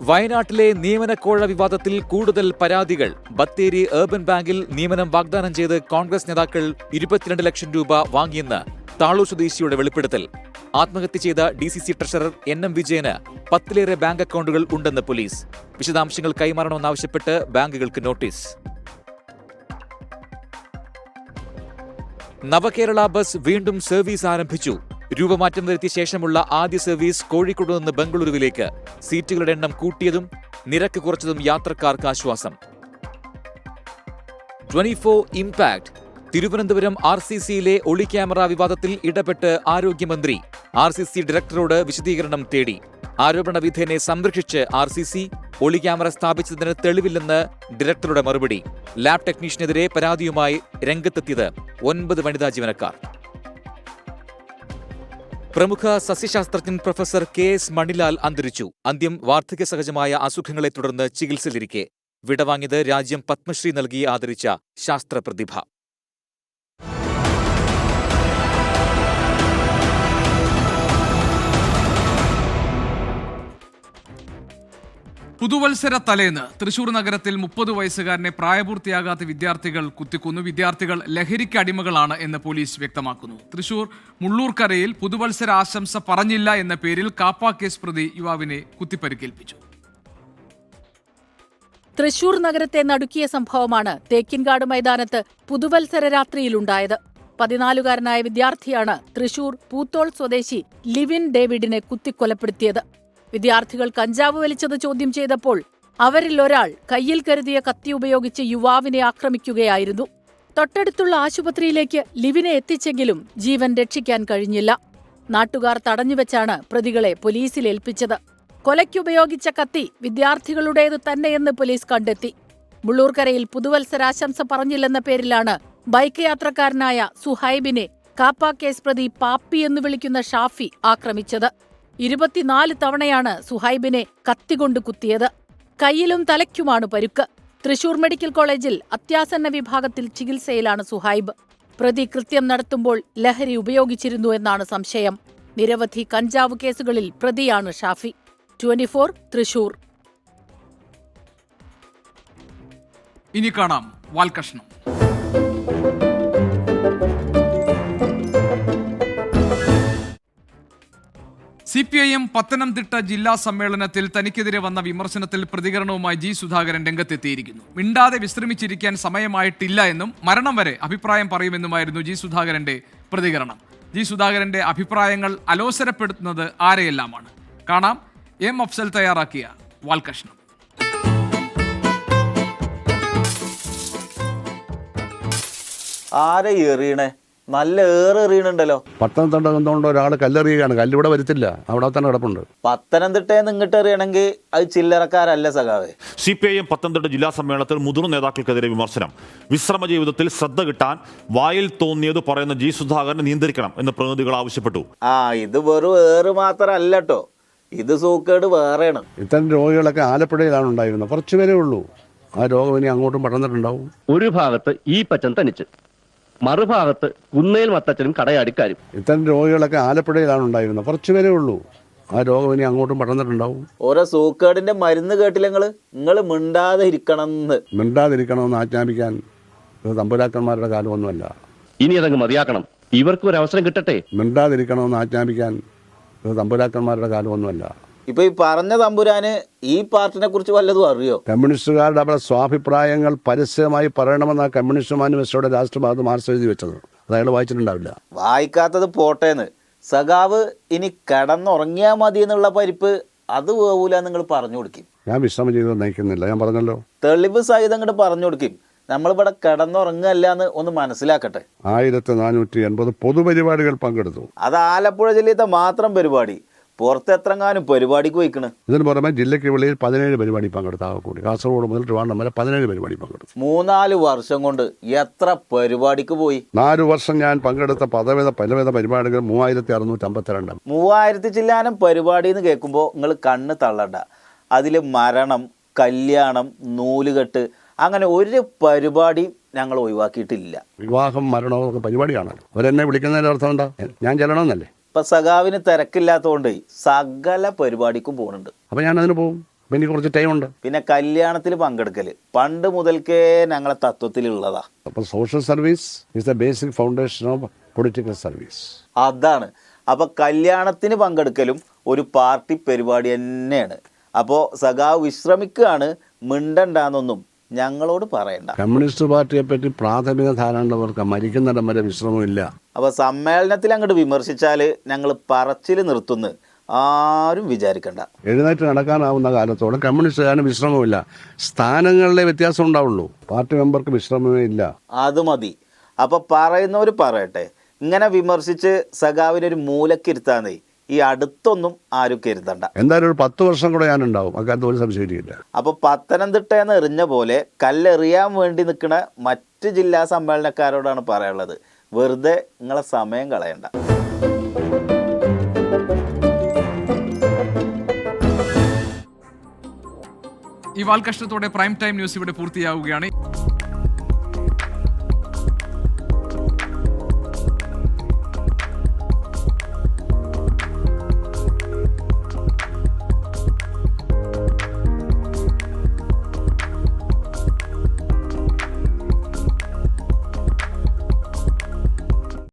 വയനാട്ടിലെ നിയമനക്കോഴ വിവാദത്തിൽ കൂടുതൽ പരാതികൾ. ബത്തേരി ഏർബൻ ബാങ്കിൽ നിയമനം വാഗ്ദാനം ചെയ്ത് കോൺഗ്രസ് നേതാക്കൾ 22 ലക്ഷം രൂപ വാങ്ങിയെന്ന് താളൂർ സ്വദേശിയുടെ വെളിപ്പെടുത്തൽ. ആത്മഹത്യ ചെയ്ത DCC ട്രഷറർ NM വിജയന് 10ലേറെ ബാങ്ക് അക്കൗണ്ടുകൾ ഉണ്ടെന്ന് പോലീസ്. വിശദാംശങ്ങൾ കൈമാറണമെന്നാവശ്യപ്പെട്ട് ബാങ്കുകൾക്ക് നോട്ടീസ്. നവകേരള ബസ് വീണ്ടും സർവീസ് ആരംഭിച്ചു. രൂപമാറ്റം വരുത്തിയ ശേഷമുള്ള ആദ്യ സർവീസ് കോഴിക്കോട് നിന്ന് ബംഗളൂരുവിലേക്ക്. സീറ്റുകളുടെ എണ്ണം കൂട്ടിയതും നിരക്ക് കുറച്ചതും യാത്രക്കാർക്ക് ആശ്വാസം. 24 ഇംപാക്ട്. തിരുവനന്തപുരം RCCയിലെ ഒളി ക്യാമറ വിവാദത്തിൽ ഇടപെട്ട് ആരോഗ്യമന്ത്രി. RCC ഡയറക്ടറോട് വിശദീകരണം തേടി. ആരോപണ വിധേയനെ സംരക്ഷിച്ച് RCC. ഒളി ക്യാമറ സ്ഥാപിച്ചതിന് തെളിവില്ലെന്ന് ഡയറക്ടറുടെ മറുപടി. ലാബ് ടെക്നീഷ്യനെതിരെ പരാതിയുമായി രംഗത്തെത്തിയത് 9 വനിതാ ജീവനക്കാർ. പ്രമുഖ സസ്യശാസ്ത്രജ്ഞൻ പ്രൊഫസർ KS മണിലാൽ അന്തരിച്ചു. അന്ത്യം വാർദ്ധക്യ സഹജമായ അസുഖങ്ങളെ തുടർന്ന് ചികിത്സയിലിരിക്കെ. വിടവാങ്ങിയത് രാജ്യം പത്മശ്രീ നൽകി ആദരിച്ച ശാസ്ത്രപ്രതിഭ. പുതുവത്സര തലേന്ന് തൃശൂർ നഗരത്തിൽ 30 വയസ്സുകാരനെ പ്രായപൂർത്തിയാകാത്ത വിദ്യാർത്ഥികൾ കുത്തിക്കൊന്നു. വിദ്യാർത്ഥികൾ ലഹരിക്ക് അടിമകളാണ് എന്ന് പോലീസ് വ്യക്തമാക്കുന്നു. തൃശൂർ മുള്ളൂർക്കരയിൽ പുതുവത്സര ആശംസ പറഞ്ഞില്ല എന്ന പേരിൽ കാപ്പ കേസ് പ്രതി യുവാവിനെ കുത്തിപ്പരിക്കേൽപ്പിച്ചു. തൃശൂർ നഗരത്തെ നടുക്കിയ സംഭവമാണ് തേക്കിൻകാട് മൈതാനത്ത് പുതുവത്സര രാത്രിയിലുണ്ടായത്. 14-കാരനായ വിദ്യാർത്ഥിയാണ് തൃശൂർ പൂത്തോൾ സ്വദേശി ലിവിൻ ഡേവിഡിനെ കുത്തിക്കൊലപ്പെടുത്തിയത്. വിദ്യാർത്ഥികൾ കഞ്ചാവ് വലിച്ചത് ചോദ്യം ചെയ്തപ്പോൾ അവരിൽ ഒരാൾ കയ്യിൽ കരുതിയ കത്തി ഉപയോഗിച്ച് യുവാവിനെ ആക്രമിക്കുകയായിരുന്നു. തൊട്ടടുത്തുള്ള ആശുപത്രിയിലേക്ക് ലിവിനെ എത്തിച്ചെങ്കിലും ജീവൻ രക്ഷിക്കാൻ കഴിഞ്ഞില്ല. നാട്ടുകാർ തടഞ്ഞുവെച്ചാണ് പ്രതികളെ പോലീസിൽ ഏൽപ്പിച്ചത്. കൊലയ്ക്കുപയോഗിച്ച കത്തി വിദ്യാർത്ഥികളുടേതു തന്നെയെന്ന് പോലീസ് കണ്ടെത്തി. മുള്ളൂർക്കരയിൽ പുതുവത്സരാശംസ പറഞ്ഞില്ലെന്ന പേരിലാണ് ബൈക്ക് യാത്രക്കാരനായ സുഹൈബിനെ കാപ്പ കേസ് പ്രതി പാപ്പി എന്ന് വിളിക്കുന്ന ഷാഫി ആക്രമിച്ചത്. 24 തവണയാണ് സുഹൈബിനെ കത്തികൊണ്ട് കുത്തിയത്. കൈയിലും തലയ്ക്കുമാണ് പരുക്ക്. തൃശൂർ മെഡിക്കൽ കോളേജിൽ അത്യാസന്ന വിഭാഗത്തിൽ ചികിത്സയിലാണ് സുഹൈബ്. പ്രതി കൃത്യം നടത്തുമ്പോൾ ലഹരി ഉപയോഗിച്ചിരുന്നു എന്നാണ് സംശയം. നിരവധി കഞ്ചാവ് കേസുകളിൽ പ്രതിയാണ് ഷാഫി. 24 തൃശൂർ. ഇനി കാണാം വാൽകഷ്ണം. CPIM പത്തനംതിട്ട ജില്ലാ സമ്മേളനത്തിൽ തനിക്കെതിരെ വന്ന വിമർശനത്തിൽ പ്രതികരണവുമായി G. സുധാകരൻ രംഗത്തെത്തിയിരിക്കുന്നു. മിണ്ടാതെ വിശ്രമിച്ചിരിക്കാൻ സമയമായിട്ടില്ല എന്നും മരണം വരെ അഭിപ്രായം പറയുമെന്നുമായിരുന്നു G. സുധാകരന്റെ പ്രതികരണം. G. സുധാകരന്റെ അഭിപ്രായങ്ങൾ അലോസരപ്പെടുത്തുന്നത് ആരെയെല്ലാമാണ്? കാണാം M. അഫ്സൽ തയ്യാറാക്കിയ വാൽകഷ്ണം. ആരെ എറിയണേ? നല്ല എറിയണുണ്ടല്ലോ. പത്തനംതിട്ട എന്തുകൊണ്ട് ഒരാൾ കല്ലെറിയുകയാണ്. കല്ലിവിടെ വരുത്തില്ല, അവിടെ തന്നെ കിടപ്പുണ്ട്. പത്തനംതിട്ടയിൽ ഇങ്ങോട്ട് എറിയണമെങ്കിൽ അത് ചില്ലറക്കാരല്ല സഖാവേ. CPIM പത്തനംതിട്ട ജില്ലാ സമ്മേളനത്തിൽ മുതിർന്ന നേതാക്കൾക്കെതിരെ വിമർശനം. വിശ്രമ ജീവിതത്തിൽ ശ്രദ്ധ കിട്ടാൻ വായിൽ തോന്നിയത് പറയുന്ന G. സുധാകരനെ നിയന്ത്രിക്കണം എന്ന് പ്രതിനിധികൾ ആവശ്യപ്പെട്ടു. ഇത് വെറും ഏറ് മാത്രമല്ല കേട്ടോ, ഇത് സൂക്കേട് വേറെയാണ്. ഇത്തരം രോഗികളൊക്കെ ആലപ്പുഴയിലാണ് ഉണ്ടായിരുന്നത്. കുറച്ചുപേരേ ഉള്ളൂ. ആ രോഗം ഇനി അങ്ങോട്ടും പടർന്നിട്ടുണ്ടാവും. ഒരു ഭാഗത്ത് ഈ പച്ചൻ തനിച്ച്, മറുഭാഗത്ത് കുന്നേൽ മത്തച്ഛനും കടയാടിക്കാരും. ഇത്തരം രോഗികളൊക്കെ ആലപ്പുഴയിലാണ് ഉണ്ടായിരുന്നത്. കുറച്ചുപേരേ ഉള്ളൂ. ആ രോഗം ഇനി അങ്ങോട്ടും പടർന്നിട്ടുണ്ടാവും. ഓരോ സൂക്കേടിന്റെ മരുന്ന് കേട്ടില്ല നിങ്ങൾ മിണ്ടാതിരിക്കണമെന്ന് ആജ്ഞാപിക്കാൻ തമ്പുരാക്കന്മാരുടെ കാലമൊന്നുമല്ല. ഇനി അതങ്ങ് മതിയാക്കണം. ഇവർക്കും ഒരു അവസരം കിട്ടട്ടെ. മിണ്ടാതിരിക്കണമെന്ന് ആജ്ഞാപിക്കാൻ തമ്പുരാക്കന്മാരുടെ കാലമൊന്നുമല്ല. ഇപ്പൊ ഈ പറഞ്ഞ തമ്പുരാന് ഈ പാർട്ടിനെ കുറിച്ച് വല്ലതും അറിയോ? കമ്മ്യൂണിസ്റ്റുകാരുടെ അവരുടെ സ്വാഭിപ്രായങ്ങൾ പരസ്യമായി പറയണമെന്ന കമ്മ്യൂണിസ്റ്റ് മാനിഫെസ്റ്റോയുടെ രാഷ്ട്രഭാഗത്ത് മാർക്സ് എഴുതി വെച്ചത്. അത് അയാൾ വായിച്ചിട്ടുണ്ടാവില്ല. വായിക്കാത്തത് പോട്ടേന്ന്. സഖാവ് ഇനി കിടന്നുറങ്ങിയാൽ മതി എന്നുള്ള പരിപ്പ് അത് പോകൂല നിങ്ങൾ പറഞ്ഞു കൊടുക്കും. ഞാൻ വിശ്രമ ജീവിതം നയിക്കുന്നില്ല, ഞാൻ പറഞ്ഞല്ലോ. തെളിവ് സഹിതം അങ്ങോട്ട് പറഞ്ഞു കൊടുക്കും. നമ്മളിവിടെ കിടന്നുറങ്ങല്ല എന്ന് ഒന്ന് മനസ്സിലാക്കട്ടെ. 1480 പൊതുപരിപാടികൾ പങ്കെടുത്തു. അത് ആലപ്പുഴ ജില്ലത്തെ മാത്രം പരിപാടി. പുറത്തെത്രങ്ങാനും പരിപാടിക്ക് പോയിക്കണ്. ഇതിന് പുറമെ ജില്ലയ്ക്ക് വെളിയിൽ 17 പരിപാടി പങ്കെടുത്തു. കൂടി കാസർഗോഡ് മുതൽ ട്രിവാൻഡ്രം വരെ 17 പരിപാടി പങ്കെടുത്തു. 3-4 വർഷം കൊണ്ട് എത്ര പരിപാടിക്ക് പോയി? 4 വർഷം ഞാൻ പങ്കെടുത്ത പലവിധ പരിപാടികൾ 3652. 3000 ചില്ലാനം പരിപാടി എന്ന് കേൾക്കുമ്പോൾ നിങ്ങൾ കണ്ണ് തള്ളണ്ട. അതിൽ മരണം, കല്യാണം, നൂലുകെട്ട്, അങ്ങനെ ഒരു പരിപാടി ഞങ്ങൾ ഒഴിവാക്കിയിട്ടില്ല. വിവാഹം, മരണമൊക്കെ പരിപാടിയാണ്. അവരെന്നെ വിളിക്കുന്നതിൻ്റെ അർത്ഥം എന്താ? ഞാൻ ചെല്ലണമെന്നല്ലേ. ഇപ്പൊ സഖാവിന് തിരക്കില്ലാത്തതുകൊണ്ട് സകല പരിപാടിക്കും പോകുന്നുണ്ട്. അപ്പൊ ഞാൻ അതിന് പോകും. അപ്പം എനിക്ക് കുറച്ച് ടൈമുണ്ട്. പിന്നെ കല്യാണത്തിൽ പങ്കെടുക്കൽ പണ്ട് മുതൽക്കേ ഞങ്ങളെ തത്വത്തിലുള്ളതാ. അപ്പോൾ social service is the basic foundation of political service. അതാണ്. അപ്പോൾ കല്യാണത്തിന് പങ്കെടുക്കലും ഒരു പാർട്ടി പരിപാടി തന്നെയാണ്. അപ്പോൾ സഖാവ് വിശ്രമിക്കുകയാണ്, മിണ്ടണ്ടെന്നൊന്നും ഞങ്ങളോട് പറയണ്ട. കമ്മ്യൂണിസ്റ്റ് പാർട്ടിയെ പറ്റി പ്രാഥമിക ധാരണയുള്ളവർക്ക് മരിക്കുന്നിടം വരെ വിശ്രമമില്ല. അപ്പോൾ സമ്മേളനത്തിൽ അങ്ങോട്ട് വിമർശിച്ചാൽ ഞങ്ങൾ പറച്ചിൽ നിർത്തുന്നു ആരും വിചാരിക്കണ്ട. എഴുന്നേറ്റ് നടക്കാനാവുന്ന കാലത്തോളം കമ്മ്യൂണിസ്റ്റുകാരന് വിശ്രമമില്ല. സ്ഥാനങ്ങളിലെ വ്യത്യാസം ഉണ്ടാവുള്ളൂ, പാർട്ടി മെമ്പർക്ക് വിശ്രമമേ ഇല്ല. അത് മതി. അപ്പോൾ പറയുന്നവർ പറയട്ടെ. ഇങ്ങനെ വിമർശിച്ച് സഖാവിനൊരു മൂലക്കിരുത്താന്നേ ഈ അടുത്തൊന്നും ആരും കരുതണ്ട. എന്തായാലും ഒരു 10 വർഷം കൂടെ ഞാനുണ്ടാവും, അക്കാലത്ത് ഒരു സംശയമില്ല. അപ്പോൾ പത്തനംതിട്ടയെന്ന് എറിഞ്ഞ പോലെ കല്ലെറിയാൻ വേണ്ടി നിൽക്കുന്ന മറ്റ് ജില്ലാ സമ്മേളനക്കാരോടാണ് പറയാനുള്ളത്, വെറുതെ നിങ്ങളെ സമയം കളയണ്ട. ഈ വാൽകഷ്ണത്തോടെ പ്രൈം ടൈം ന്യൂസ് ഇവിടെ പൂർത്തിയാവുകയാണ്.